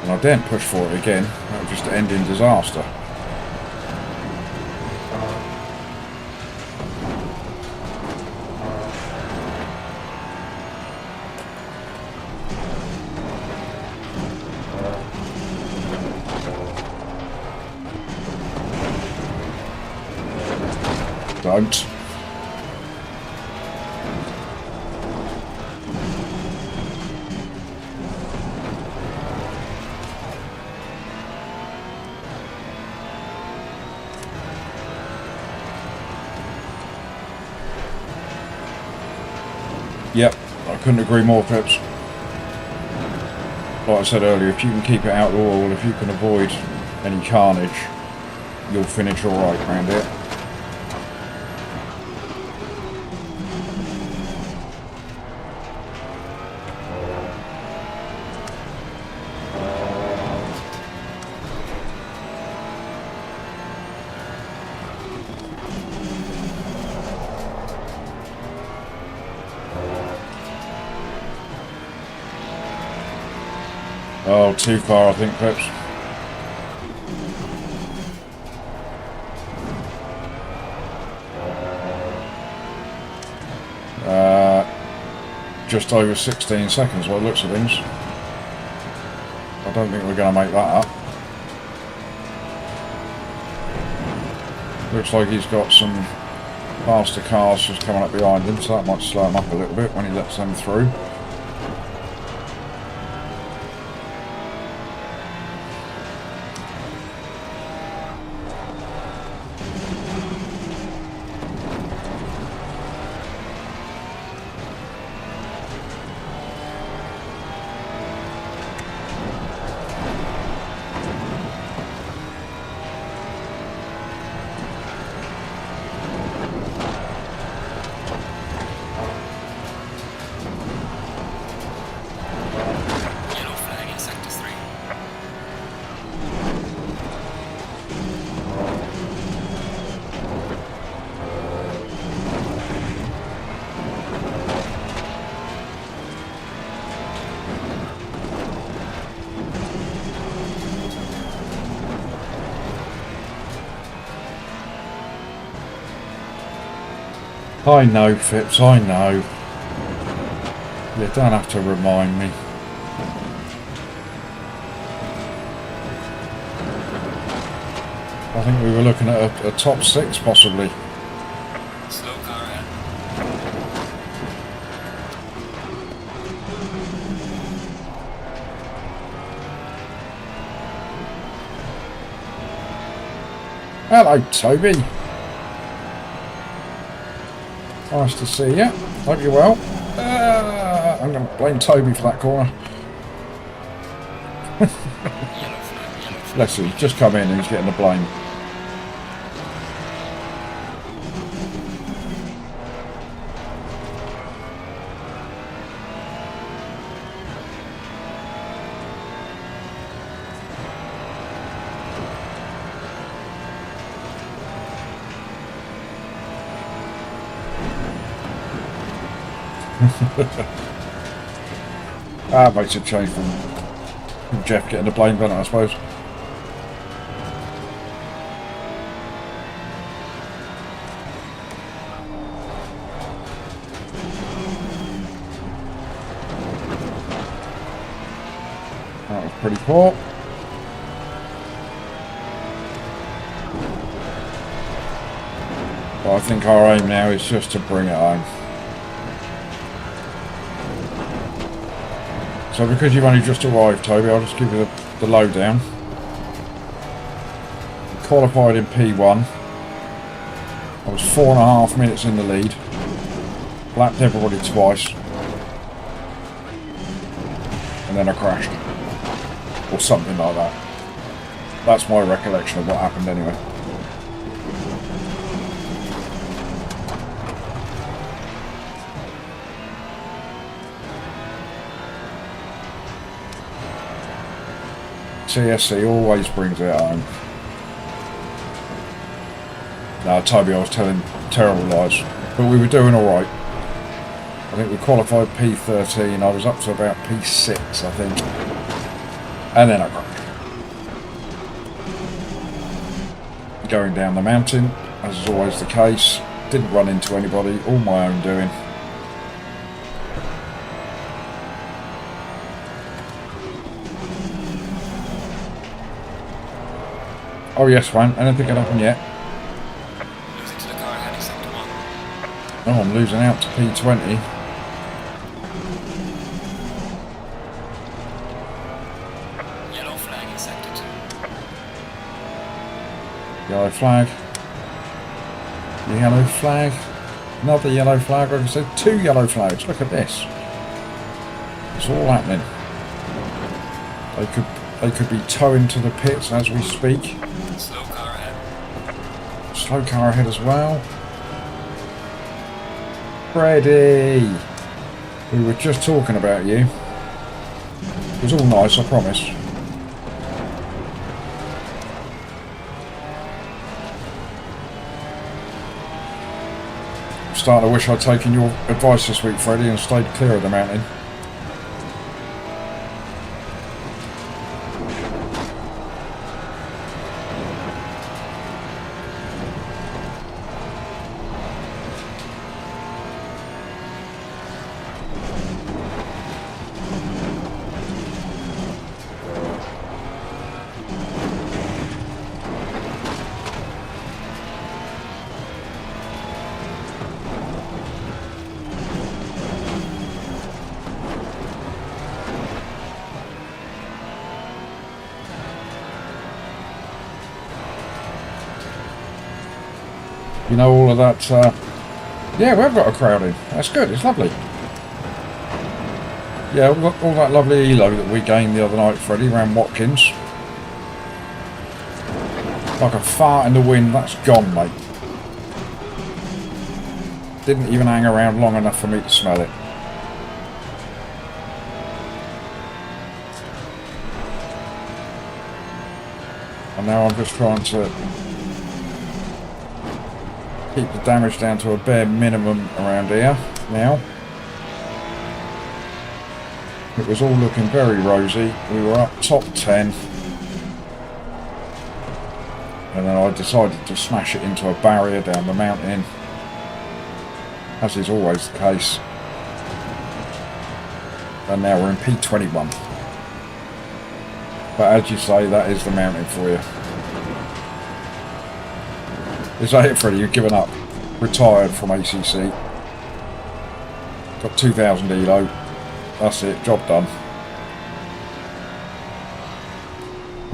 And I daren't push for it again. That would just end in disaster. Don't. Yep, I couldn't agree more, Pips. Like I said earlier, if you can keep it out of the wall, if you can avoid any carnage, you'll finish alright around it. Oh, too far, I think, Pips. Just over 16 seconds by the looks of things. I don't think we're going to make that up. Looks like he's got some faster cars just coming up behind him, so that might slow him up a little bit when he lets them through. I know, Phipps, I know. You don't have to remind me. I think we were looking at a top 6 possibly. Slow car ahead. Hello, Toby. Nice to see you. Hope you're well. I'm going to blame Toby for that corner. Bless you, he's just come in and he's getting the blame. Makes a change from Jeff getting the blame, doesn't it, I suppose. That was pretty poor. But I think our aim now is just to bring it home. So because you've only just arrived, Toby, I'll just give you the lowdown. Qualified in P1. I was 4.5 minutes in the lead. Lapped everybody twice. And then I crashed. Or something like that. That's my recollection of what happened anyway. TSC always brings it home. No, Toby, I was telling terrible lies. But we were doing alright. I think we qualified P13. I was up to about P6, I think. And then I got going down the mountain, as is always the case. Didn't run into anybody, all my own doing. Oh yes, Juan, anything can happen yet? Losing to the car heading sector 1. Oh, I'm losing out to P20. Yellow flag in sector 2. Yellow flag. Yellow flag. Another yellow flag. Like I said, 2 yellow flags. Look at this. It's all happening. They could be towing to the pits as we speak. Slow car ahead. Slow car ahead as well. Freddie! We were just talking about you. It was all nice, I promise. I'm starting to wish I'd taken your advice this week, Freddie, and stayed clear of the mountain. You know, all of that, yeah, we've got a crowd in. That's good, it's lovely. Yeah, we've got all that lovely elo that we gained the other night, Freddie, around Watkins. Like a fart in the wind, that's gone, mate. Didn't even hang around long enough for me to smell it. And now I'm just trying to keep the damage down to a bare minimum around here now. It was all looking very rosy. We were up top 10. And then I decided to smash it into a barrier down the mountain, as is always the case. And now we're in P21. But as you say, that is the mountain for you. Is that it, Freddie? You've given up? Retired from ACC? Got 2,000 elo. That's it, job done.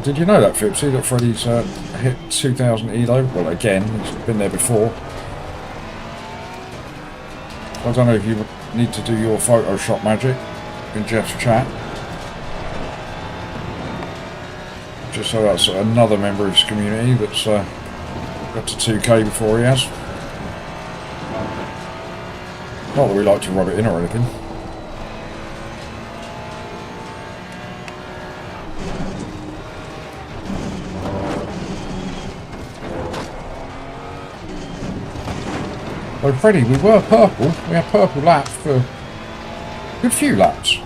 Did you know that, Fipsy, that Freddie's hit 2,000 elo? Well, again, he's been there before. I don't know if you need to do your Photoshop magic in Jeff's chat. Just so that's another member of his community that's got to 2k before he has. Not that we like to rub it in or anything. So Freddie, we were purple. We had purple laps for a good few laps.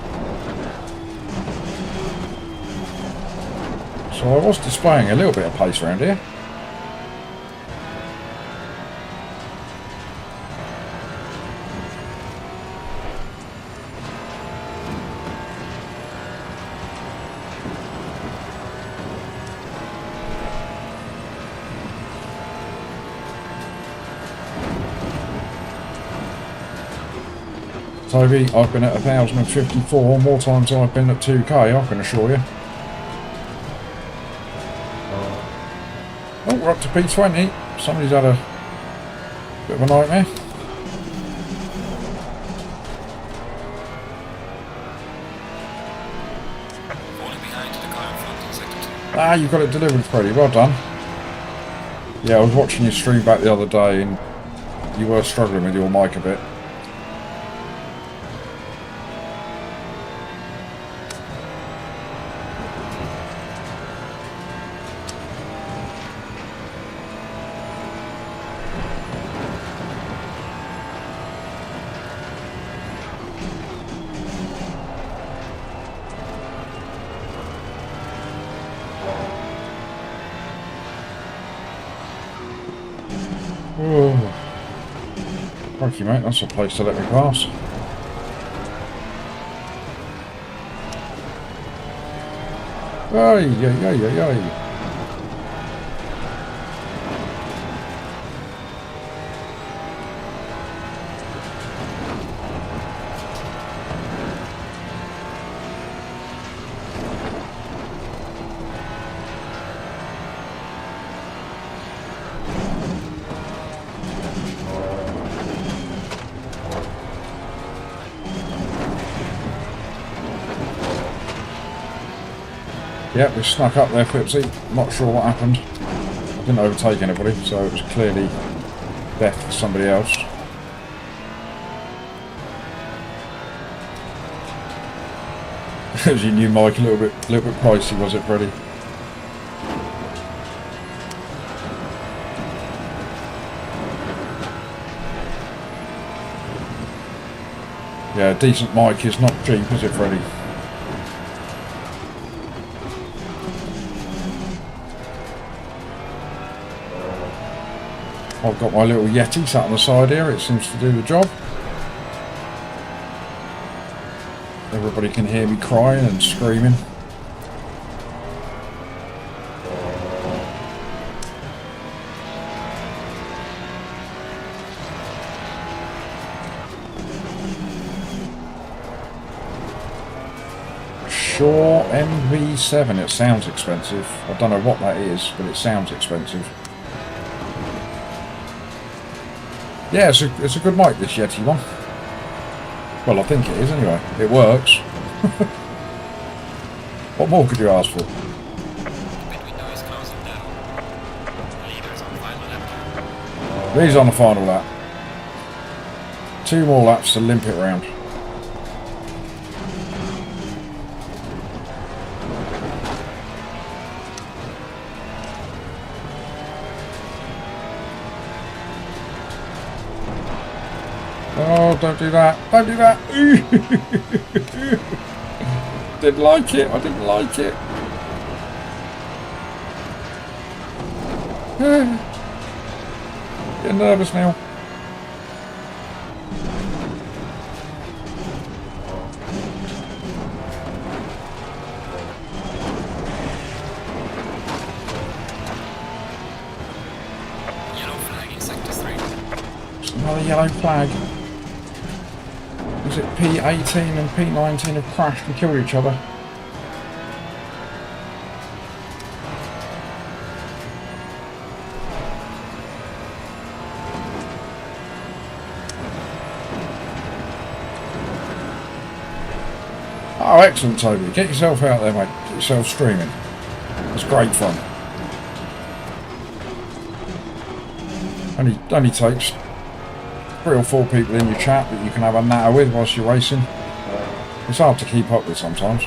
So I was displaying a little bit of pace around here. Toby, I've been at 1,054 more times than I've been at 2k, I can assure you. Oh, we're up to P20. Somebody's had a bit of a nightmare. Falling behind to the car in front in sector 2. Ah, you got it delivered, Freddie. Well done. Yeah, I was watching your stream back the other day and you were struggling with your mic a bit. Thank you, mate. That's a place to let me pass. Ay, ay, ay, ay, ay. Yep, we snuck up there, Flipsy. Not sure what happened. I didn't overtake anybody, so it was clearly death for somebody else. As you knew, Mike, a little bit pricey, was it, Freddie? Yeah, a decent mic is not cheap, is it, Freddie? I've got my little Yeti sat on the side here, it seems to do the job. Everybody can hear me crying and screaming. Sure, MV7, it sounds expensive. I don't know what that is, but it sounds expensive. Yeah, it's a good mic, this Yeti one. Well, I think it is anyway. It works. What more could you ask for? He's on the final lap. 2 more laps to limp it round. Oh, don't do that. Don't do that. Didn't like it. I didn't like it. Getting nervous now. Yellow flag in sector 3. It's another yellow flag. Is it P18 and P19 have crashed and killed each other? Oh, excellent, Toby. Get yourself out there, mate. Get yourself streaming. It's great fun. Only takes 3 or 4 people in your chat that you can have a natter with whilst you're racing. It's hard to keep up with sometimes.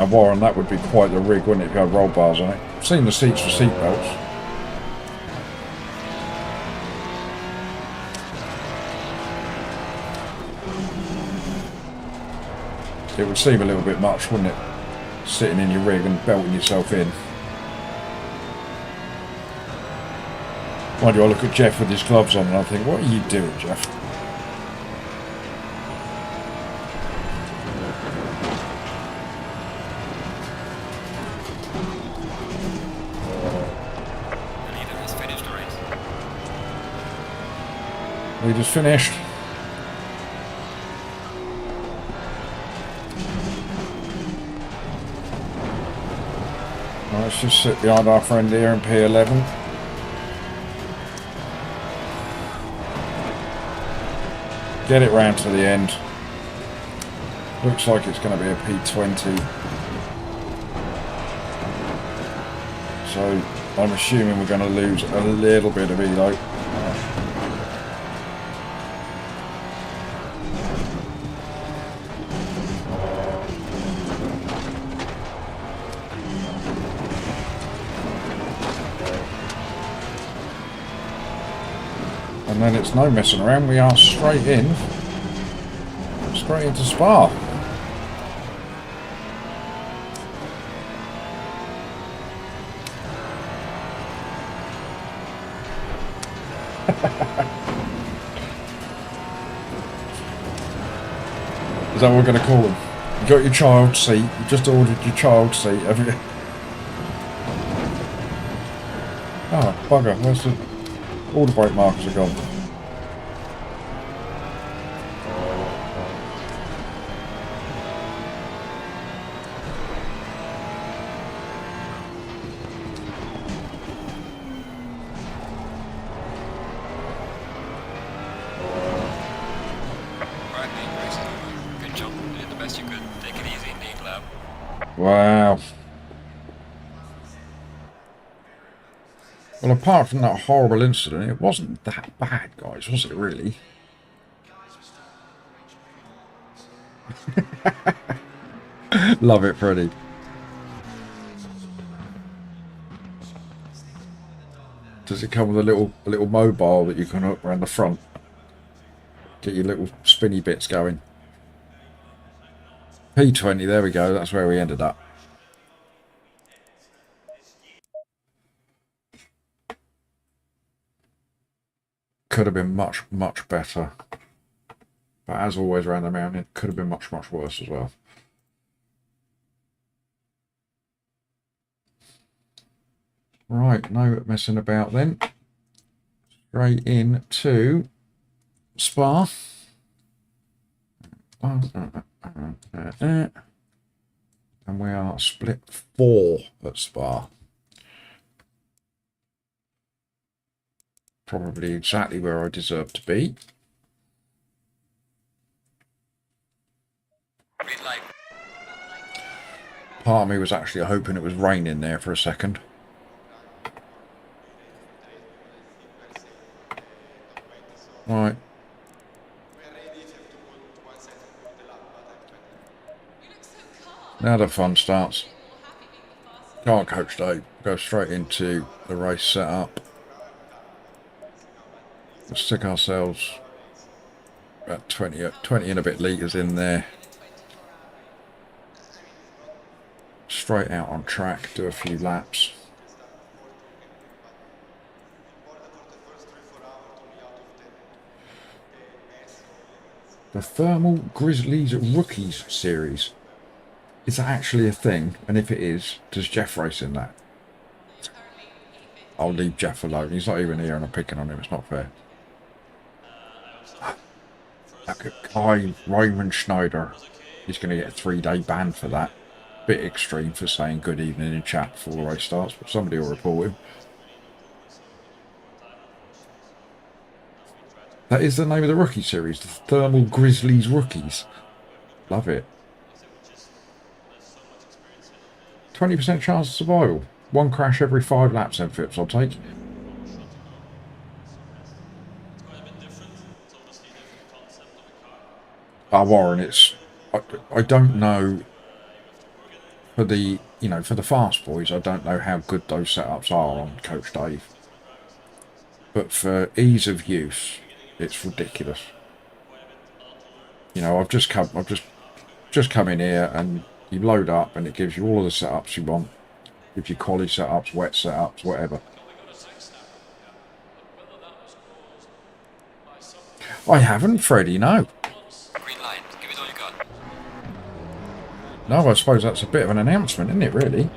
And Warren, that would be quite the rig, wouldn't it, if you had roll bars on it? I've seen the seats for seat belts. It would seem a little bit much, wouldn't it? Sitting in your rig and belting yourself in. Mind you, I look at Jeff with his gloves on and I think, what are you doing, Jeff? The leader has finished the race. We just finished. Let's just sit behind our friend here in P11. Get it round to the end. Looks like it's going to be a P20. So I'm assuming we're going to lose a little bit of elo. And then it's no messing around, we are straight into Spa. Is that what we're going to call them? You got your child seat. You just ordered your child seat, have you? Oh, bugger. Where's the... All the brake markers are gone. Wow. Well, apart from that horrible incident, it wasn't that bad, guys, was it really? Love it, Freddie. Does it come with a little mobile that you can hook around the front? Get your little spinny bits going. P20, there we go, that's where we ended up. Could have been much, much better. But as always around the mountain, it could have been much, much worse as well. Right, no messing about then. Straight in to Spa. And we are split 4 at Spa. Probably exactly where I deserve to be. Part of me was actually hoping it was raining there for a second. Right. Now the fun starts. Can't coach day. Go straight into the race setup. We'll stick ourselves about 20 and a bit litres in there. Straight out on track, do a few laps. The Thermal Grizzlies Rookies Series. Is that actually a thing? And if it is, does Jeff race in that? I'll leave Jeff alone. He's not even here and I'm picking on him. It's not fair. That guy, Raymond Schneider, he's going to get a 3-day ban for that. Bit extreme for saying good evening in chat before the race starts, but somebody will report him. That is the name of the rookie series, the Thermal Grizzlies Rookies. Love it. 20% chance of survival. 1 crash every 5 laps, then Phipps, I'll take. Warren, it's... I don't know... For the, you know, for the fast boys, I don't know how good those setups are on Coach Dave. But for ease of use, it's ridiculous. You know, I've just come in here and you load up and it gives you all of the setups you want. Gives you quali setups, wet setups, whatever. I haven't, Freddie, no. No, I suppose that's a bit of an announcement, isn't it, really?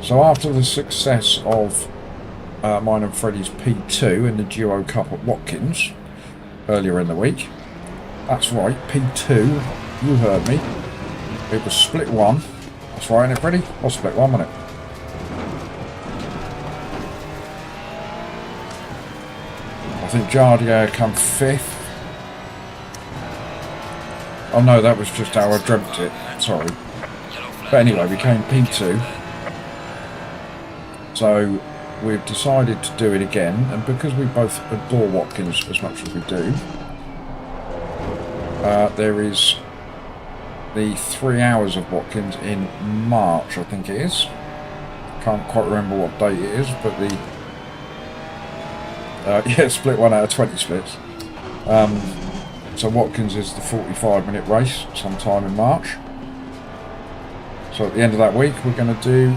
So after the success of mine and Freddie's P2 in the Duo Cup at Watkins earlier in the week, that's right, P2, you heard me, it was split 1, that's right, isn't it, Freddie? Or split 1, wasn't it? I think Jardier come 5th. Oh no, that was just how I dreamt it, sorry. But anyway, we came P2. So we've decided to do it again, and because we both adore Watkins as much as we do, there is the 3 hours of Watkins in March, I think it is. Can't quite remember what date it is, but the... yeah, split 1 out of 20 splits. So Watkins is the 45-minute race sometime in March. So at the end of that week, we're going to do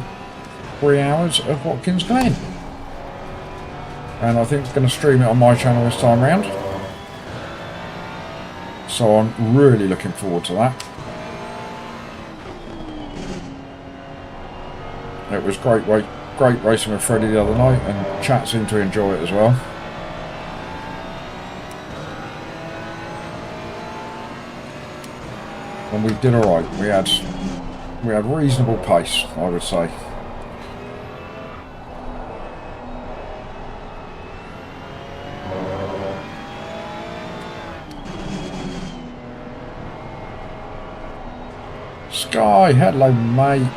3 hours of Watkins Glen. And I think it's going to stream it on my channel this time round. So I'm really looking forward to that. It was great racing with Freddie the other night, and chat seemed to enjoy it as well. And we did alright. We had reasonable pace, I would say. Sky, hello mate.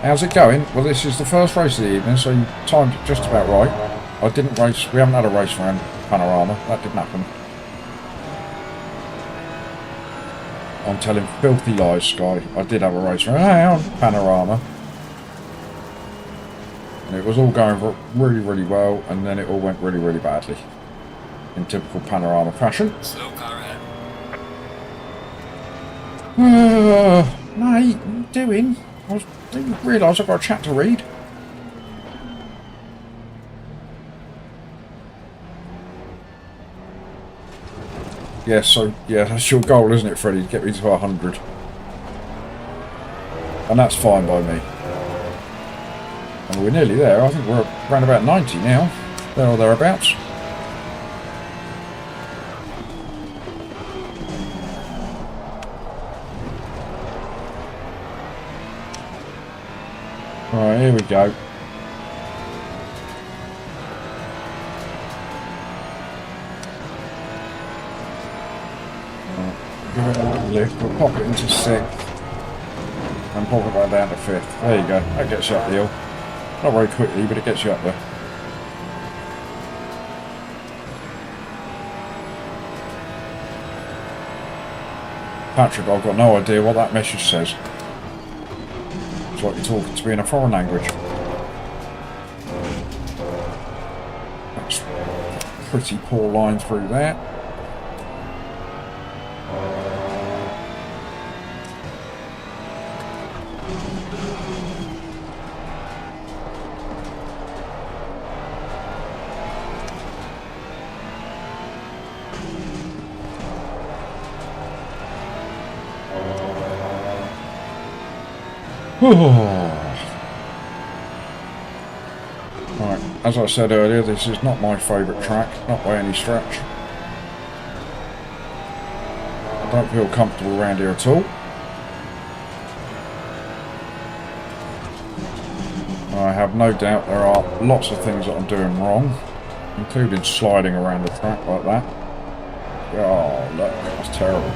How's it going? Well, this is the first race of the evening, so you timed it just about right. I didn't race, we haven't had a race around Panorama, that didn't happen. I'm telling filthy lies, Sky. I did have a race around Panorama. And it was all going really, really well, and then it all went really, really badly. In typical Panorama fashion. Slow car ahead. Mate, what are you doing? I didn't realise I've got a chat to read. Yeah, so, yeah, that's your goal, isn't it, Freddie? Get me to 100. And that's fine by me. And we're nearly there. I think we're around about 90 now. There or thereabouts. Alright, here we go. Give it a little lift, we'll pop it into 6th and pop it back down to 5th. There you go, that gets you up the hill. Not very quickly, but it gets you up there. Patrick, I've got no idea what that message says. It's like you're talking to me in a foreign language. That's a pretty poor line through there. Right, as I said earlier, this is not my favourite track, not by any stretch. I don't feel comfortable around here at all. I have no doubt there are lots of things that I'm doing wrong, including sliding around the track like that. Oh, look, that's terrible.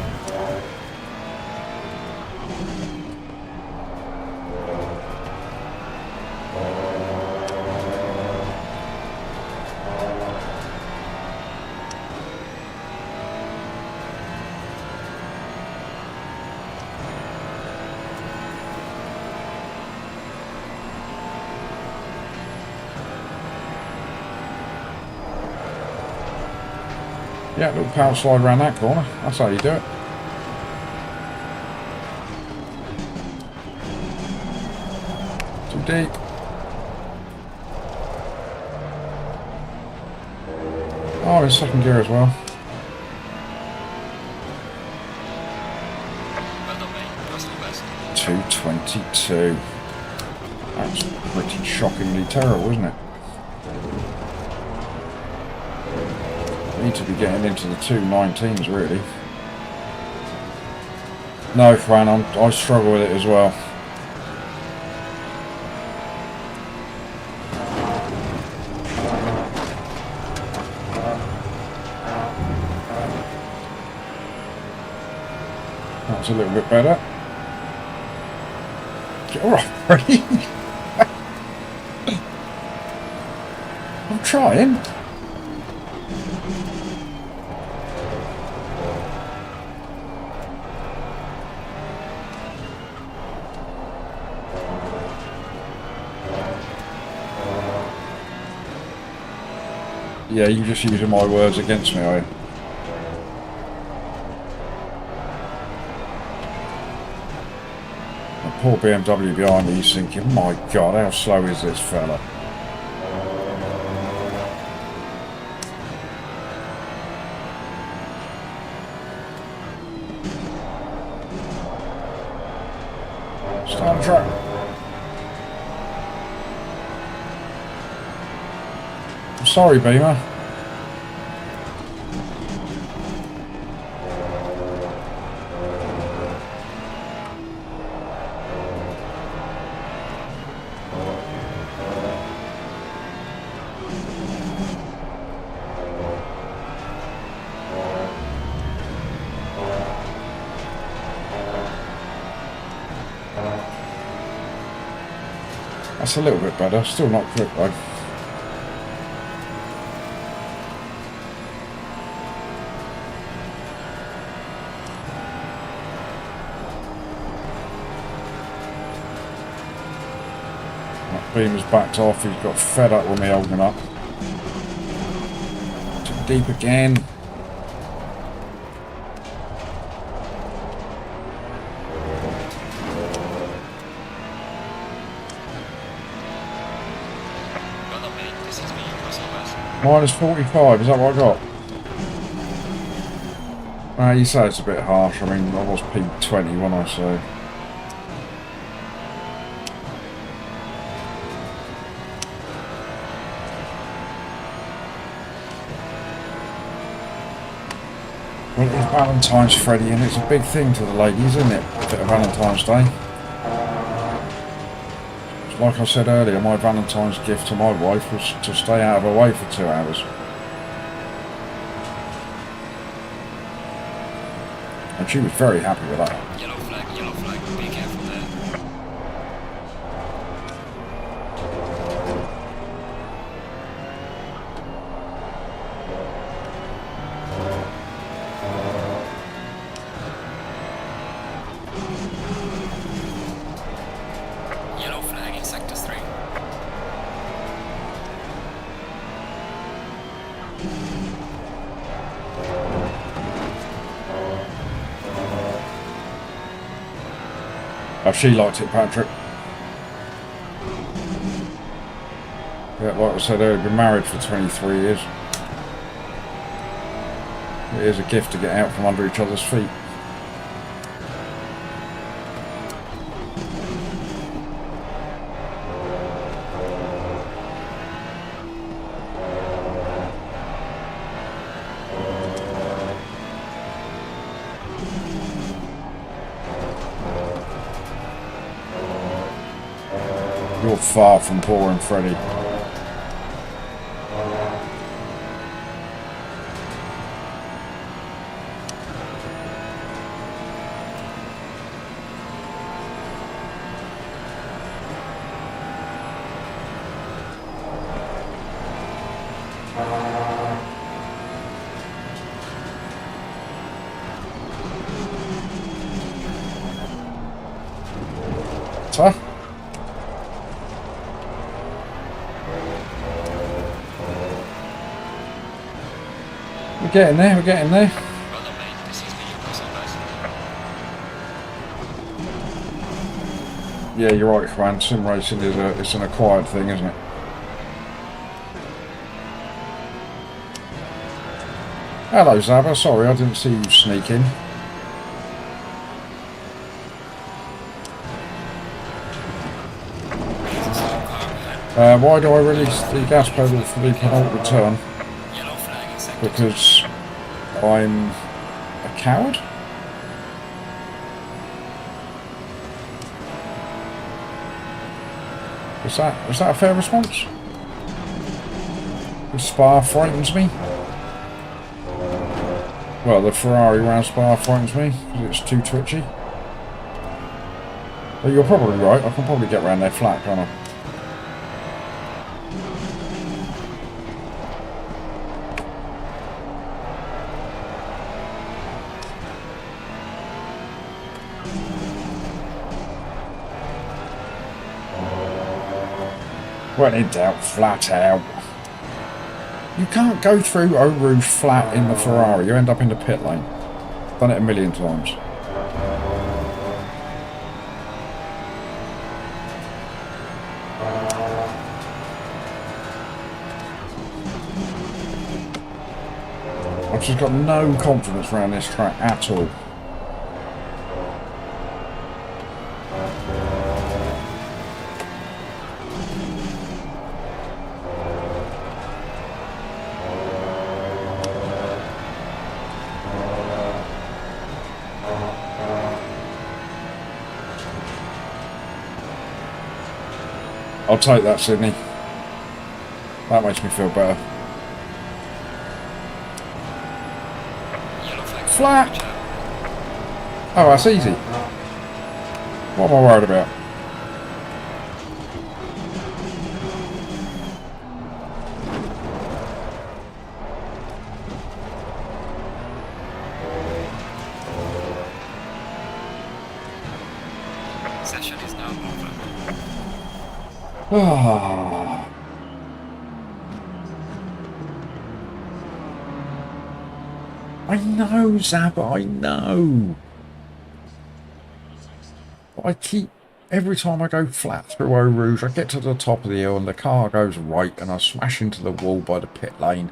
Yeah, little power slide around that corner. That's how you do it. Too deep. Oh, in second gear as well. Well done, mate. Personal best. 222. That's pretty shockingly terrible, isn't it? Need to be getting into the 219s really. No, Fran, I struggle with it as well. That's a little bit better. Alright, Freddie. I'm trying. Yeah, you're just using my words against me, are you? The poor BMW behind me is thinking, my God, how slow is this fella? on track. I'm sorry, Beamer. That's a little bit better, still not quick though. That beam is backed off, he's got fed up with me holding up. Too deep again. Minus 45, is that what I got? You say it's a bit harsh. I mean, I was P20 when I say. Well, it's Valentine's, Freddie, and it's a big thing to the ladies, isn't it? A bit of Valentine's Day. Like I said earlier, my Valentine's gift to my wife was to stay out of her way for 2 hours. And she was very happy with that. Yellow flag, be careful there. Yellow flag in sector 3. Oh, she liked it, Patrick. Yeah, like I said earlier, been married for 23 years. It is a gift to get out from under each other's feet. You're far from boring, Freddie. Sir? We're getting there, we're getting there. Well done, mate. This is me, so nice. Yeah, you're right, man. Sim racing is it's an acquired thing, isn't it? Hello, Zaba. Sorry, I didn't see you sneak in. Why do I release the gas pedal for the penultimate turn? Yellow flag in sector 2. Because I'm a coward? Is that a fair response? The Spa frightens me. Well, the Ferrari round Spa frightens me because it's too twitchy. But you're probably right. I can probably get around there flat, can't I? When in doubt, flat out. You can't go through Eau Rouge flat in the Ferrari. You end up in the pit lane. Done it a million times. I've just got no confidence around this track at all. I'll take that, Sydney. That makes me feel better. Yellow flag. Flat! Oh, that's easy. What am I worried about? Session is now over. Ah. I know, Zabba, I know. But I keep, every time I go flat through Eau Rouge, I get to the top of the hill and the car goes right and I smash into the wall by the pit lane.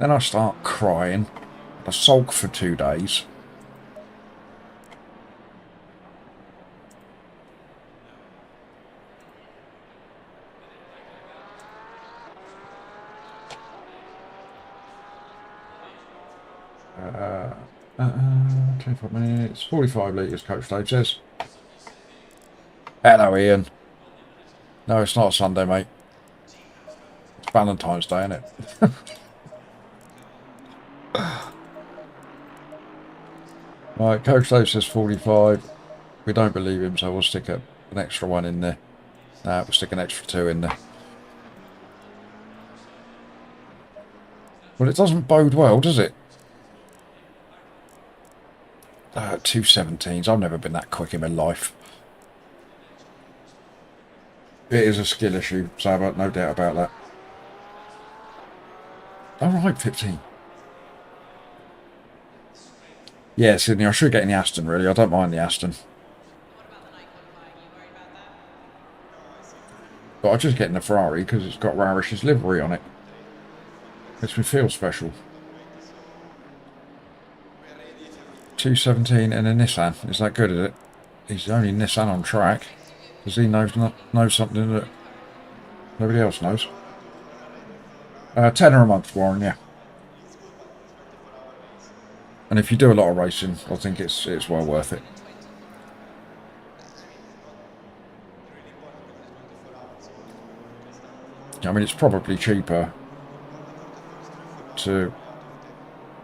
Then I start crying. I sulk for 2 days. Uh, 25 minutes, 45 litres, Coach Dave says. Hello, Ian. No, it's not Sunday, mate. It's Valentine's Day, isn't it? Right, Coach Dave says 45. We don't believe him, so we'll stick an extra one in there. We'll stick an extra 2 in there. Well, it doesn't bode well, does it? 217s. I've never been that quick in my life. It is a skill issue, so no doubt about that. Alright, 15. Yeah, Sydney, I should get in the Aston, really. I don't mind the Aston. But I just get in the Ferrari because it's got Rarish's livery on it. Makes me feel special. 217 in a Nissan. Is that good, is it? He's the only Nissan on track. Because he knows something that nobody else knows. £10 a month, Warren, yeah. And if you do a lot of racing, I think it's well worth it. I mean, it's probably cheaper to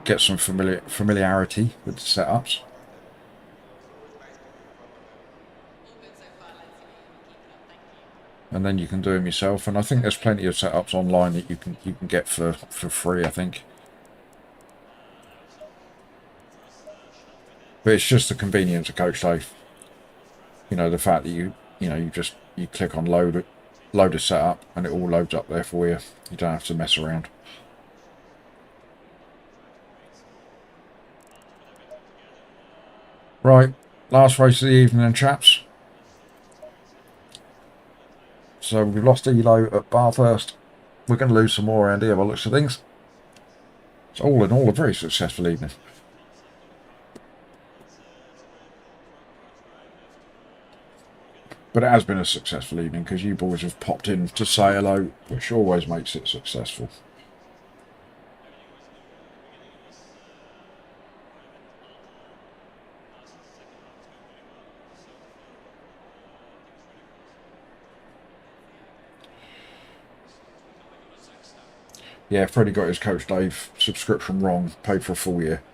get some familiarity with the setups. And then you can do them yourself. And I think there's plenty of setups online that you can get for free, I think. But it's just the convenience of Coach Dave. You know, the fact that you click on load a setup and it all loads up there for you. You don't have to mess around. Right, last race of the evening, chaps. So we've lost Elo at Bathurst. We're going to lose some more around here by the looks of things. So all in all, a very successful evening. But it has been a successful evening because you boys have popped in to say hello, which always makes it successful. Yeah, Freddie got his Coach Dave subscription wrong, paid for a full year.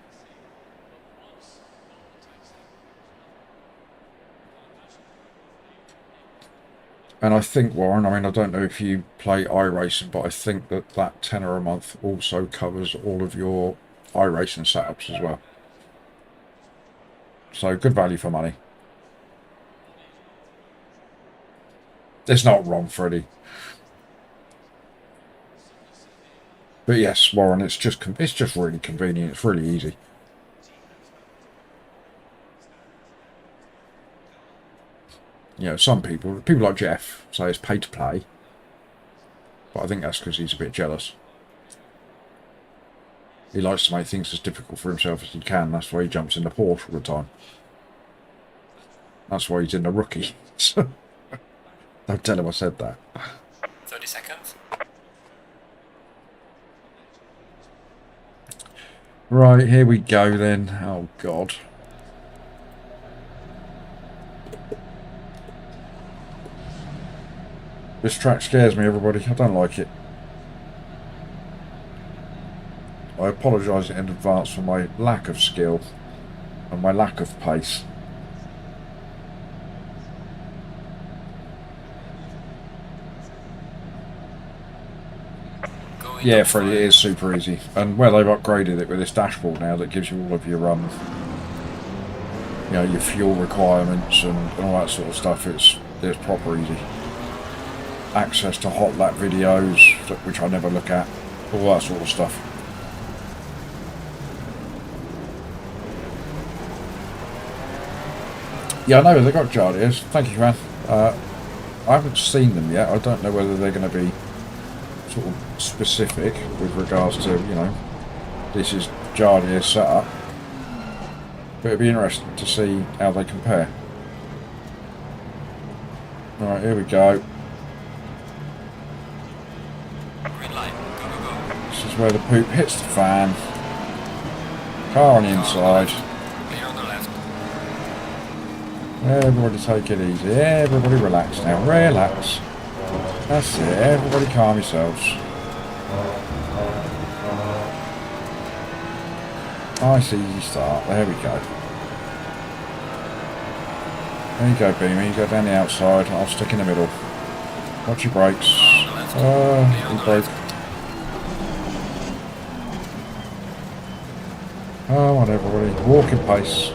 And I think, Warren, I mean, I don't know if you play iRacing, but I think that £10 a month also covers all of your iRacing setups as well. So good value for money. It's not wrong, Freddie. But yes, Warren, it's just really convenient. It's really easy. You know, some people like Jeff, say it's pay to play. But I think that's because he's a bit jealous. He likes to make things as difficult for himself as he can. That's why he jumps in the Porsche all the time. That's why he's in the rookie. Don't tell him I said that. 30 seconds. Right, here we go then. Oh, God. This track scares me, everybody. I don't like it. I apologise in advance for my lack of skill and my lack of pace. Yeah, Freddie, it is super easy. And where they've upgraded it with this dashboard now that gives you all of your you know, your fuel requirements and all that sort of stuff, it's proper easy. Access to hot lap videos, which I never look at, all that sort of stuff. Yeah, I know they've got Jardiers. Thank you, man. I haven't seen them yet. I don't know whether they're going to be sort of specific with regards to, you know, this is Jardier setup. But it'd be interesting to see how they compare. Alright, here we go. Green light. Go, go, go. This is where the poop hits the fan. Car on the inside. Clear on the left. Everybody take it easy. Everybody relax now. Relax. That's it. Everybody calm yourselves. Nice easy start. There we go. There you go, Beamy. You go down the outside. I'll stick in the middle. Watch your brakes. You broke. Come on, everybody. Walking pace.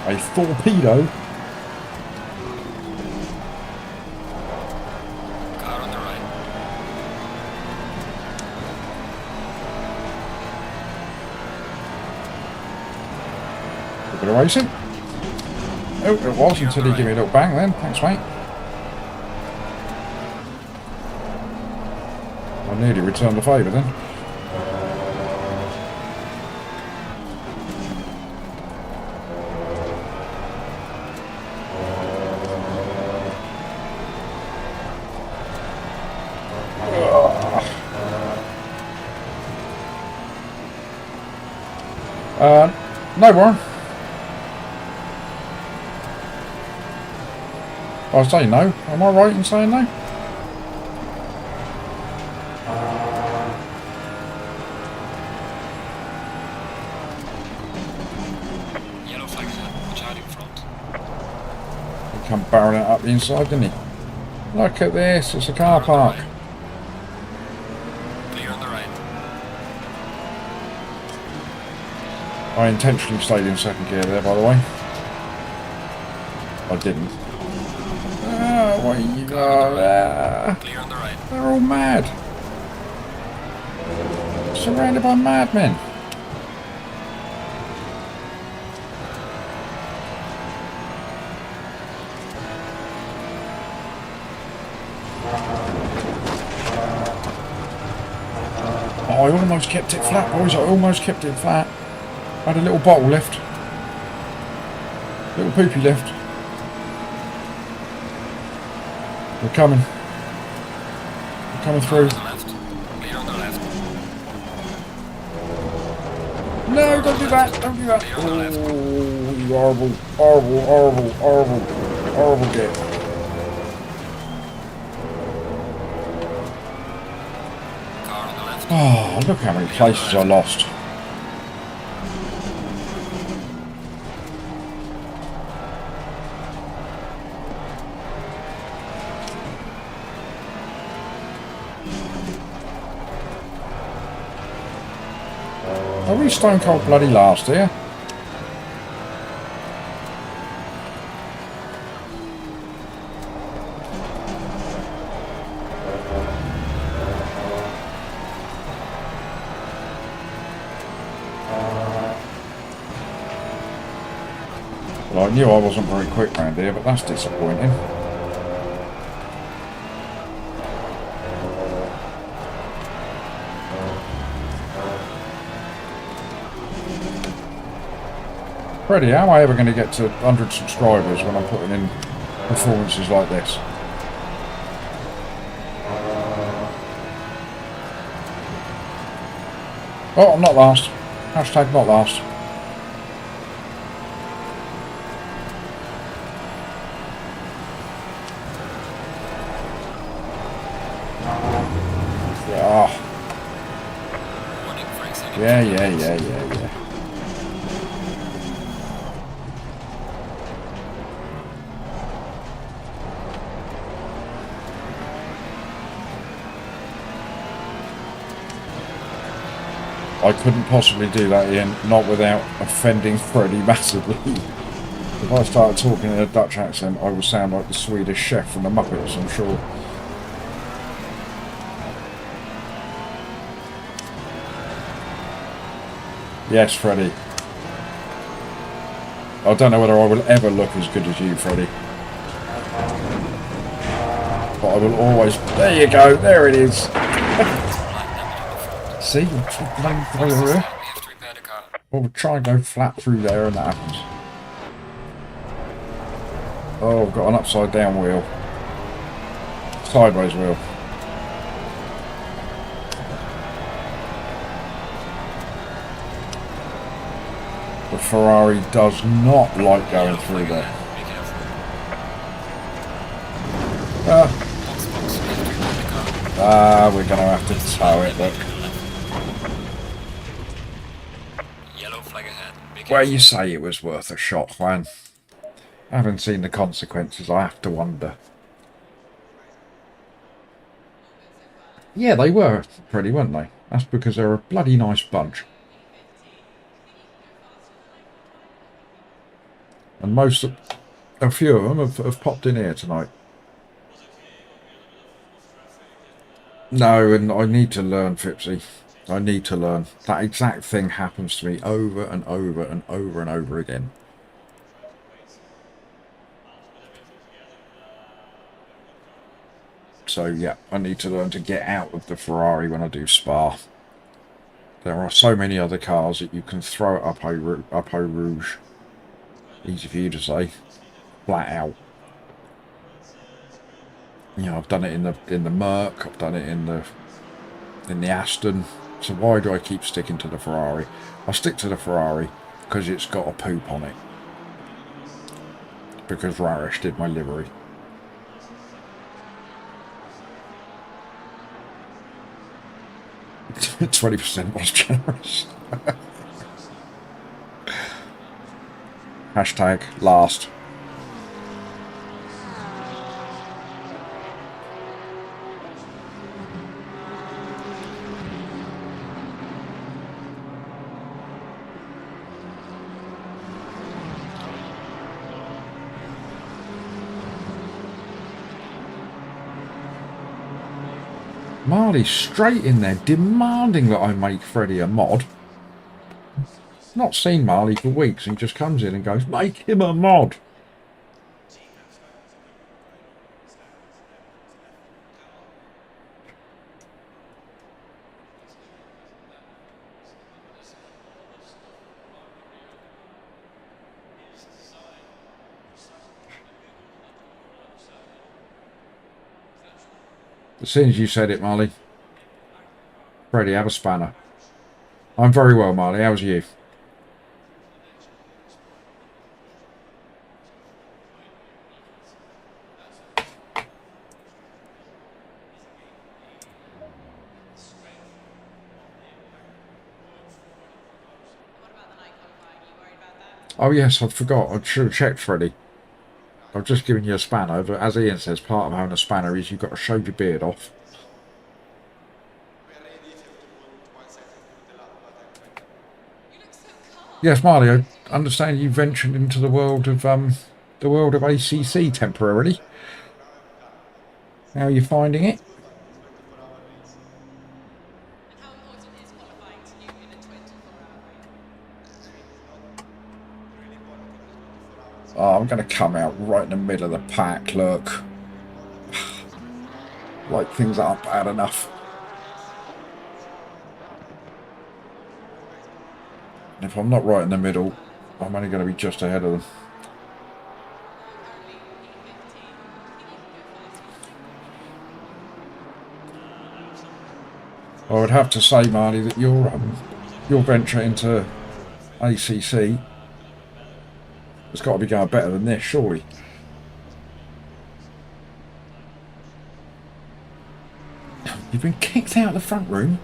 A torpedo. Car on the right. A bit of racing. Oh, it was until he gave me a little bang then. Thanks, mate. I nearly returned the favour then. No, Warren. I was saying no. Am I right in saying no? Yellow flag child in front. He come barreling up the inside, didn't he? Look at this. It's a car park. Clear on the right. I intentionally stayed in second gear there, by the way. I didn't. Oh, what you got there? Clear on the right. They're all mad. Surrounded by madmen. Oh, I almost kept it flat, boys. I almost kept it flat. I had a little bottle left. Little poopy left. We're coming. We're coming through. Left. Clear on the left. No, don't do that. Don't do that. Oh, you horrible, horrible, horrible, horrible, horrible git. Car on the left. Oh, look how many places I lost. Are we stone cold bloody last here? Well, I knew I wasn't very quick round here, but that's disappointing. Freddie, how am I ever going to get to 100 subscribers when I'm putting in performances like this? Oh, I'm not last. Hashtag not last. Oh. Yeah. I couldn't possibly do that, Ian, not without offending Freddie massively. If I started talking in a Dutch accent, I would sound like the Swedish chef from the Muppets, I'm sure. Yes, Freddie. I don't know whether I will ever look as good as you, Freddie. But I will always... There you go, there it is. See? Well, we'll try and go flat through there and that happens. Oh, I've got an upside down wheel. Sideways wheel. The Ferrari does not like going through there. We're going to have to tow it, look. Well, you say it was worth a shot, Juan. I haven't seen the consequences, I have to wonder. Yeah, they were pretty, weren't they? That's because they're a bloody nice bunch. And a few of them have popped in here tonight. No, and I need to learn, Fipsy. I need to learn. That exact thing happens to me over and over and over and over again. So yeah, I need to learn to get out of the Ferrari when I do Spa. There are so many other cars that you can throw it up Eau Rouge. Easy for you to say. Flat out. You know, I've done it in the Merc, I've done it in the Aston. So why do I keep sticking to the Ferrari? I stick to the Ferrari because it's got a poop on it. Because Rarish did my livery. %20 was generous. Hashtag last. Marley's straight in there, demanding that I make Freddie a mod. Not seen Marley for weeks, and he just comes in and goes, make him a mod. As soon as you said it, Marley. Freddie, have a spanner. I'm very well, Marley. How's you? Oh yes, I forgot. I should have checked, Freddie. I've just given you a spanner, but as Ian says, part of having a spanner is you've got to shave your beard off. Yes, Marley, I understand you ventured into the world of ACC temporarily. How are you finding it? Oh, I'm going to come out right in the middle of the pack, look. Like things aren't bad enough. And if I'm not right in the middle, I'm only going to be just ahead of them. I would have to say, Marty, that your venture into ACC has got to be going better than this, surely. You've been kicked out of the front room?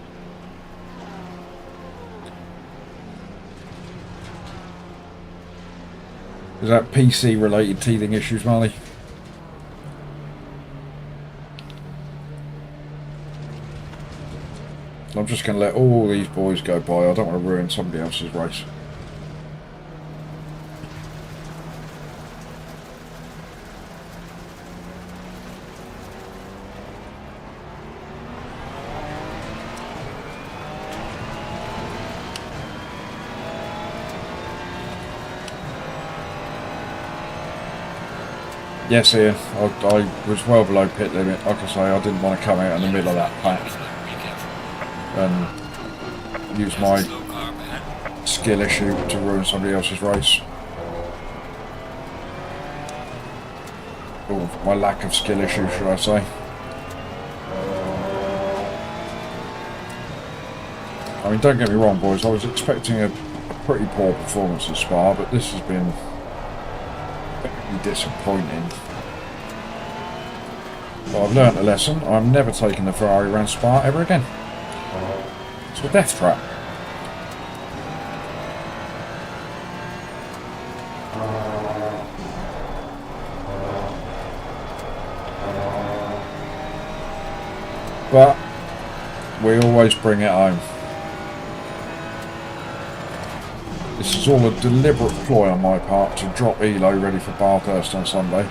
Is that PC related teething issues, Marley? I'm just going to let all these boys go by. I don't want to ruin somebody else's race. Yes, Ian, I was well below pit limit. Like I say, I didn't want to come out in the middle of that pack and use my skill issue to ruin somebody else's race. Or my lack of skill issue, should I say. I mean, don't get me wrong, boys, I was expecting a pretty poor performance at Spa, but this has been disappointing. But I've learnt a lesson. I'm never taking the Ferrari around Spa ever again. It's a death trap. But we always bring it home. This is all a deliberate ploy on my part to drop Elo ready for Bathurst on Sunday.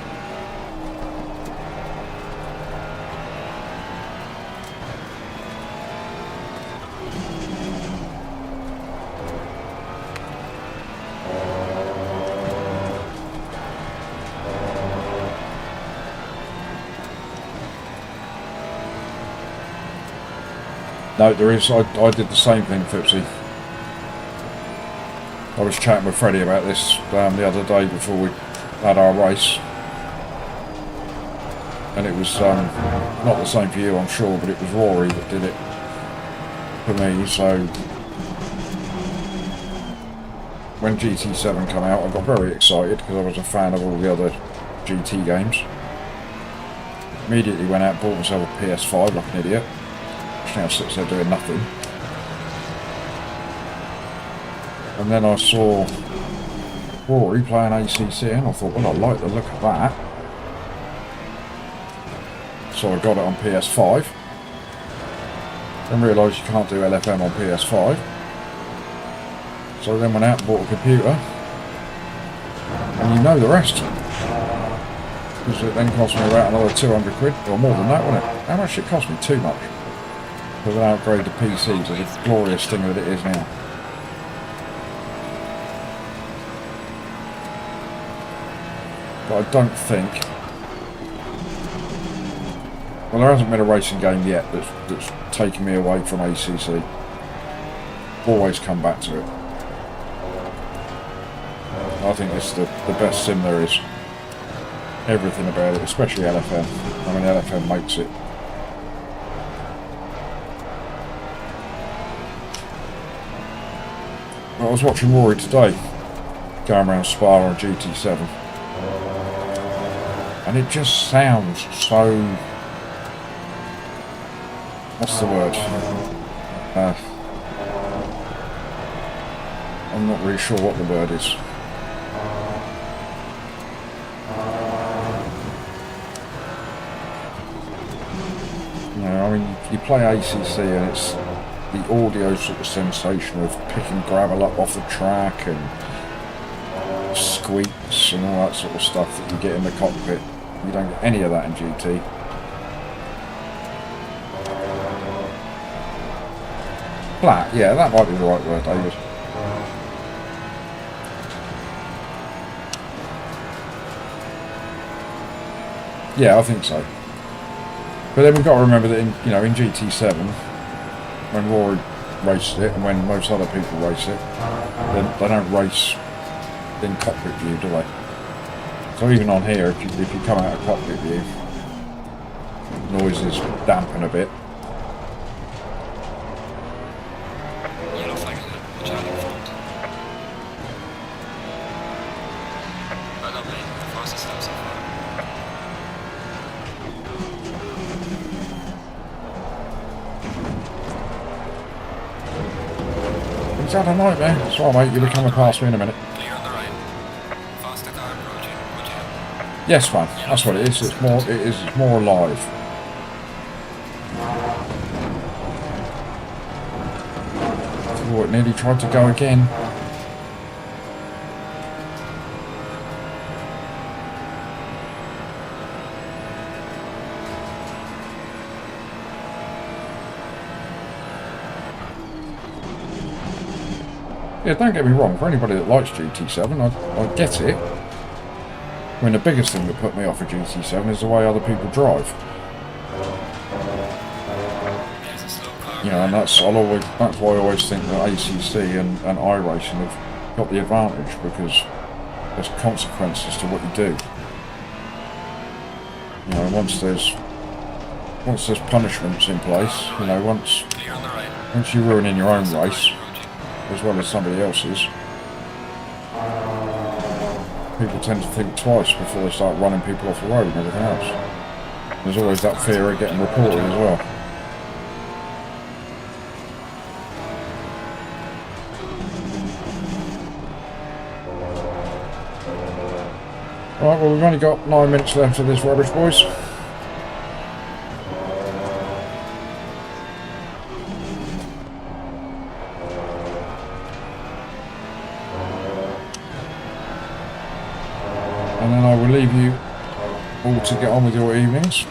No, there is. I did the same thing, Fipsy. I was chatting with Freddie about this the other day before we had our race, and it was not the same for you, I'm sure, but it was Rory that did it for me. So when GT7 came out, I got very excited because I was a fan of all the other GT games. Immediately went out and bought myself a PS5 like an idiot, which now sits there doing nothing. And then I saw Rory playing ACC and I thought, well, I like the look of that. So I got it on PS5. Then realised you can't do LFM on PS5. So I then went out and bought a computer. And you know the rest. Because it then cost me about another 200 quid, or more than that, wouldn't it? How much did it cost me? Too much. Because I upgrade the PC to the glorious thing that it is now. But I don't think... Well, there hasn't been a racing game yet that's taken me away from ACC. Always come back to it. I think it's the best sim there is. Everything about it, especially LFM. I mean, LFM makes it. I was watching Rory today, going around Spa on GT7. And it just sounds so... What's the word? I'm not really sure what the word is. You know, I mean, you play ACC and it's the audio sort of sensation of picking gravel up off the track and squeaks and all that sort of stuff that you get in the cockpit. You don't get any of that in GT. Flat, yeah, that might be the right word, David. Yeah, I think so. But then we've got to remember that in GT7, when Rory races it and when most other people race it, they don't race in cockpit view, do they? So even on here, if you come out of cockpit view, noises dampen a bit. Yellow flag ahead. Charlie in front. Oh, lovely. The fastest lap so far. He's had a nightmare. That's all right, mate. You'll be coming past me in a minute. Clear on the right. Faster car approaching. Watch out. Yes, man. That's what it is. It's more alive. Oh, it nearly tried to go again. Yeah, don't get me wrong, for anybody that likes GT7, I get it. I mean, the biggest thing that put me off of GT7 is the way other people drive. There's a slow car. You know, and that's why I always think that ACC and iRacing have got the advantage, because there's consequences to what you do. You know, once there's punishments in place, you know, once Clear on the right. you're ruining your own Faster car race, approaching. as well as somebody else's, people tend to think twice before they start running people off the road and everything else. There's always that fear of getting reported as well. Right, well, we've only got 9 minutes left of this rubbish, boys. And then I will leave you all to get on with your evenings.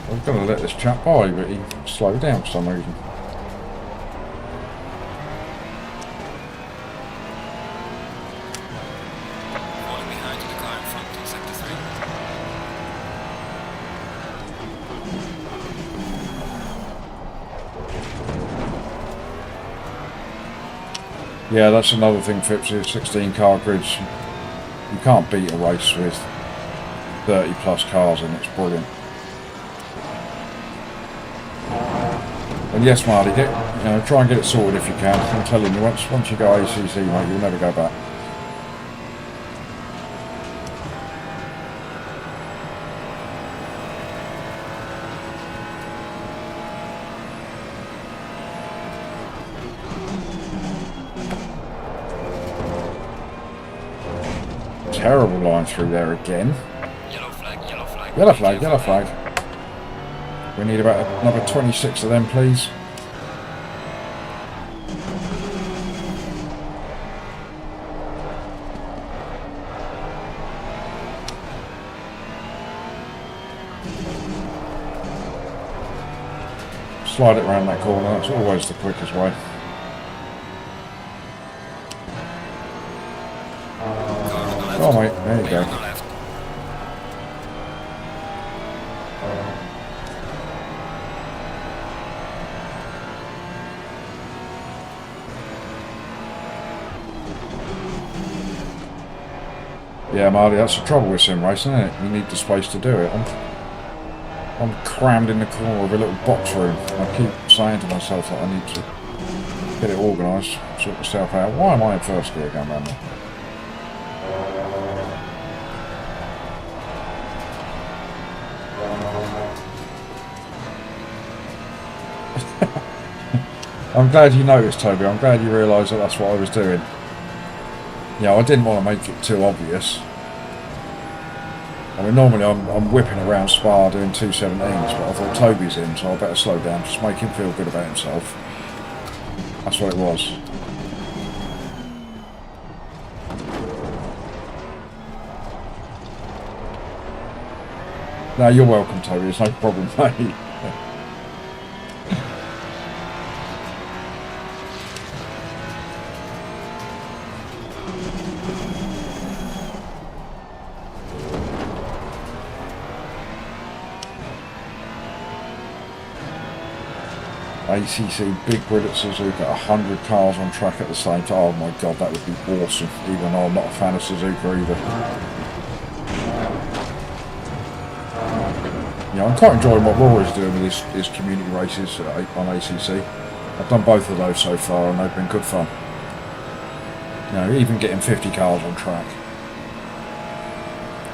I was going to let this chap by, but he slowed down for some reason. Falling behind to the car in front in sector 3. Yeah, that's another thing, Phipsy, 16 car grids. You can't beat a race with 30 plus cars in, it's brilliant. And yes, Marty, try and get it sorted if you can. I'm telling you, once you go ACC, mate, you'll never go back. Terrible line through there again. Yellow flag, yellow flag. Yellow flag, yellow flag. We need about another 26 of them, please. Slide it around that corner, that's always the quickest way. Car on the left. Oh mate, there you Clear on go. the left. Yeah, Marty, that's the trouble with sim racing, isn't it? You need the space to do it. I'm crammed in the corner of a little box room. I keep saying to myself that I need to get it organised, sort myself out. Why am I in first gear going round there? I'm glad you noticed, Toby. I'm glad you realised that that's what I was doing. Yeah, I didn't want to make it too obvious. I mean, normally I'm whipping around Spa doing 217s, but I thought Toby's in, so I better slow down, just make him feel good about himself. That's what it was. No, you're welcome, Toby. It's no problem, mate. ACC Big Brilliant Suzuka, 100 cars on track at the same time. Oh my god, that would be awesome, even though I'm not a fan of Suzuka either. Yeah, I'm quite enjoying what Rory's doing with his community races on ACC. I've done both of those so far and they've been good fun. You know, even getting 50 cars on track.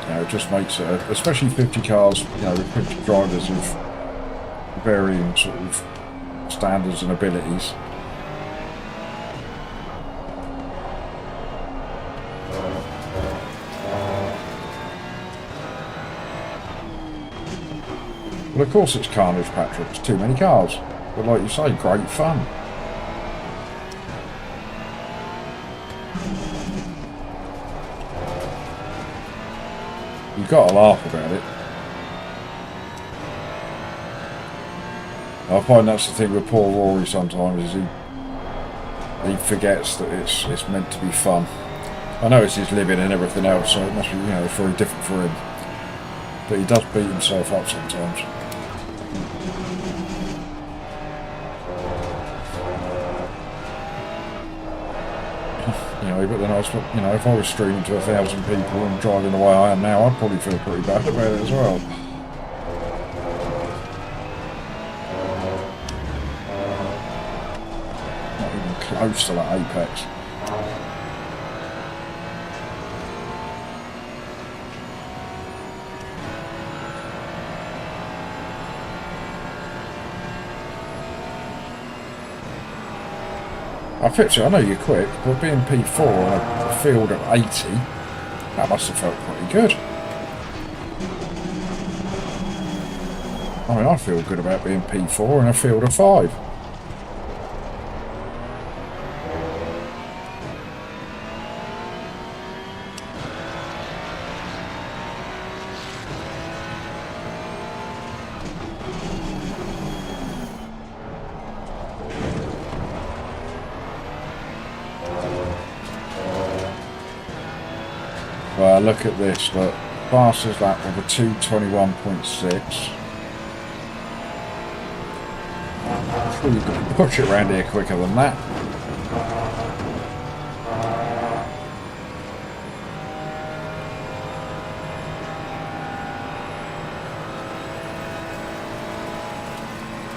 You know, it just makes it, especially 50 cars, you know, with 50 drivers of varying sort of standards and abilities. Well, of course it's carnage, Patrick. It's too many cars. But like you say, great fun. You've got to laugh about it. I find that's the thing with poor Rory sometimes, is he forgets that it's meant to be fun. I know it's his living and everything else, so it must be, you know, very different for him. But he does beat himself up sometimes. You know, but then you know, if I was streaming to 1,000 people and driving the way I am now, I'd probably feel pretty bad about it as well. Not even close to that apex. I picture, I know you're quick, but being P4 on a field of 80, that must have felt pretty good. I mean, I feel good about being P4 in a field of 5. Well, look at this, look. Fastest lap with a 2:21.6. Sure you can push it around here quicker than that.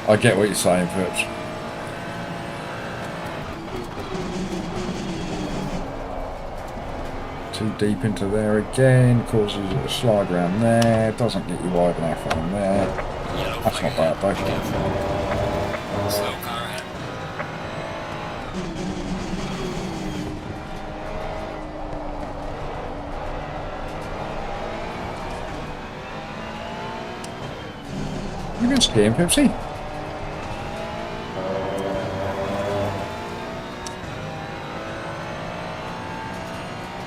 I get what you're saying, Phipps. Too deep into there again, causes it to slide around there, doesn't get you wide enough on there. That's not bad though. Slow car ahead. You been skiing, Pipsy?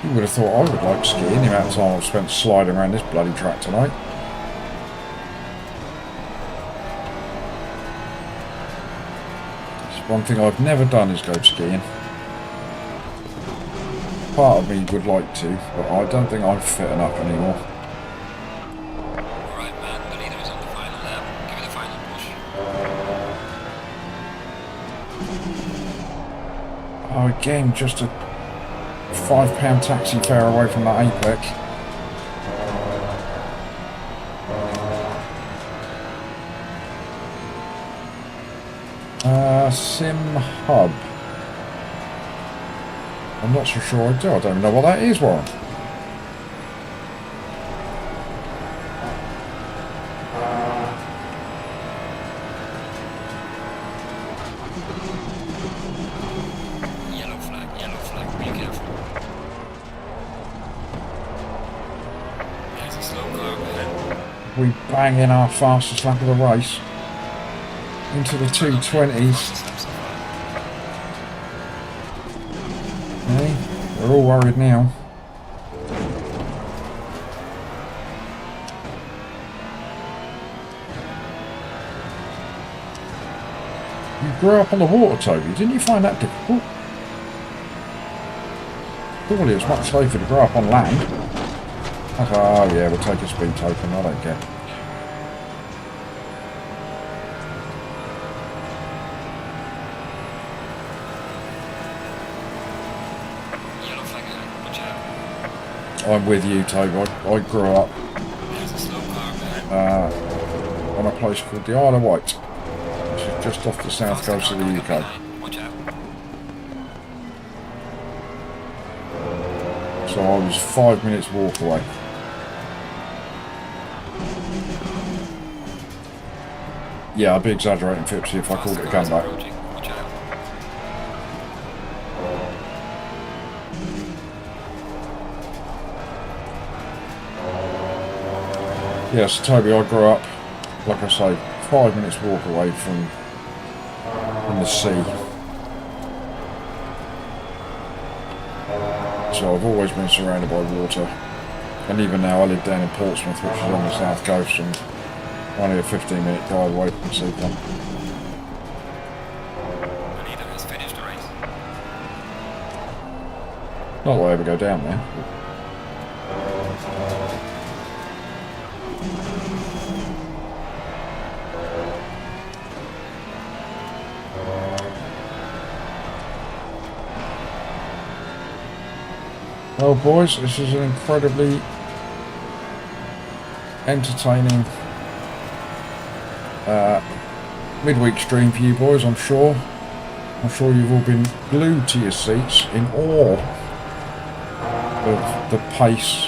You would have thought I would like skiing, the amount of time I've spent sliding around this bloody track tonight. It's one thing I've never done is go skiing. Part of me would like to, but I don't think I'm fit enough anymore. Alright man, the leader is on the final lap. Give it a final push. Oh, again, just a £5 taxi fare away from that apex. Sim Hub. I'm not so sure I do. I don't even know what that is, Warren. Yellow flag, be careful. There's a slow car ahead. We bang in our fastest lap of the race. Into the 220s. Okay, we're all worried now. You grew up on the water, Toby. Didn't you find that difficult? Surely it's much safer to grow up on land. Oh yeah, we'll take a speed token. I don't care. I'm with you, Toby. I grew up There's a slow car behind. on a place called the Isle of Wight, which is just off the south Faster coast car of the coming up UK. behind. Watch out. So I was 5 minutes walk away. Yeah, I'd be exaggerating, Fipsy, if I called it a Faster cars comeback. approaching. Watch out. Yes, Toby, I grew up, like I say, 5 minutes walk away from the sea. So I've always been surrounded by water. And even now I live down in Portsmouth, which is on the south coast, and only a 15-minute drive away from the seafront. The leader has finished the race. Not that I ever go down there. Well, boys, this is an incredibly entertaining midweek stream for you boys, I'm sure. I'm sure you've all been glued to your seats in awe of the pace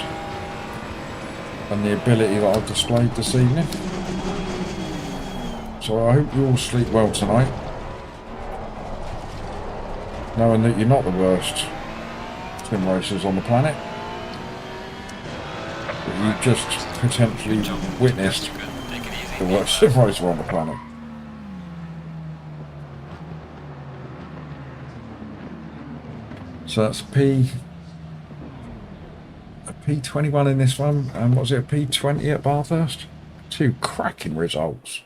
and the ability that I've displayed this evening. So I hope you all sleep well tonight, knowing that you're not the worst sim racers on the planet, but you just potentially witnessed Good. Take it easy. the worst sim racer on the planet. So that's a P21 in this one, and what was it, a P20 at Bathurst? Two cracking results.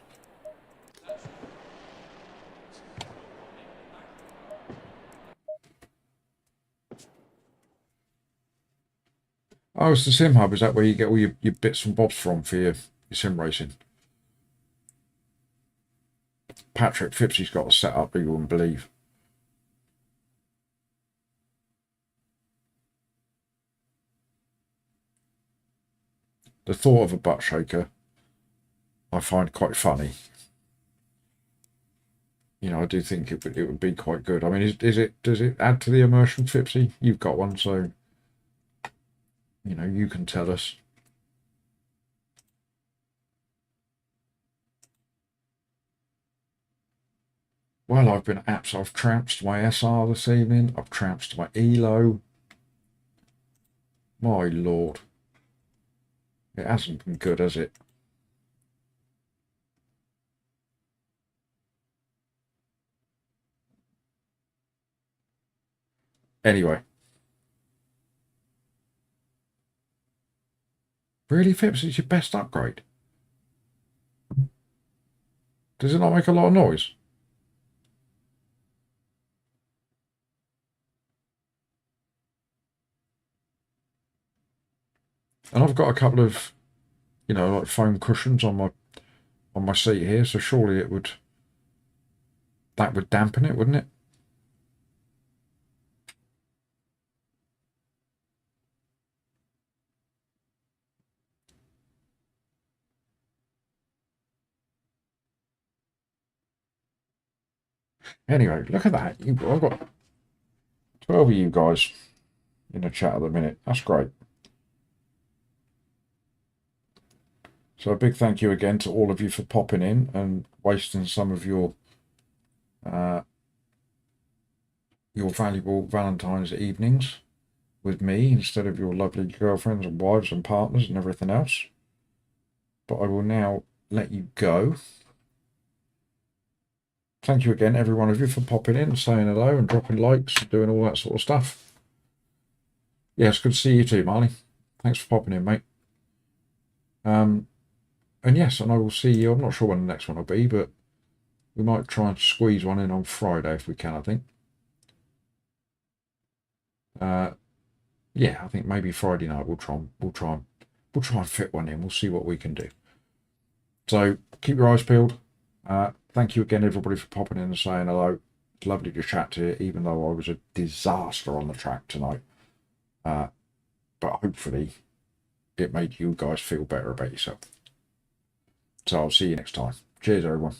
Oh, it's the Sim Hub. Is that where you get all your bits and bobs from for your sim racing? Patrick Phipps's got a setup that you wouldn't believe. The thought of a butt shaker I find quite funny. You know, I do think it would be quite good. I mean, does it add to the immersion, Phippsy? You've got one, so you know you can tell us. Well, I've trounced my SR this evening. I've trounced my ELO. My lord, it hasn't been good, has it? Anyway. Really, Phipps, it's your best upgrade? Does it not make a lot of noise? And I've got a couple of, you know, like foam cushions on my seat here, so surely that would dampen it, wouldn't it? Anyway, look at that. I've got 12 of you guys in a chat at the minute. That's great. So a big thank you again to all of you for popping in and wasting some of your valuable Valentine's evenings with me instead of your lovely girlfriends and wives and partners and everything else. But I will now let you go. Thank you again, every one of you, for popping in, saying hello and dropping likes and doing all that sort of stuff. Yeah, it's good to see you too, Marley. Thanks for popping in, mate. And yes, and I will see you. I'm not sure when the next one will be, but we might try and squeeze one in on Friday if we can, I think. Yeah, I think maybe Friday night we'll try and fit one in. We'll see what we can do. So keep your eyes peeled. Thank you again, everybody, for popping in and saying hello. It's lovely to chat to you, even though I was a disaster on the track tonight. But but hopefully it made you guys feel better about yourself. So I'll see you next time. Cheers, everyone.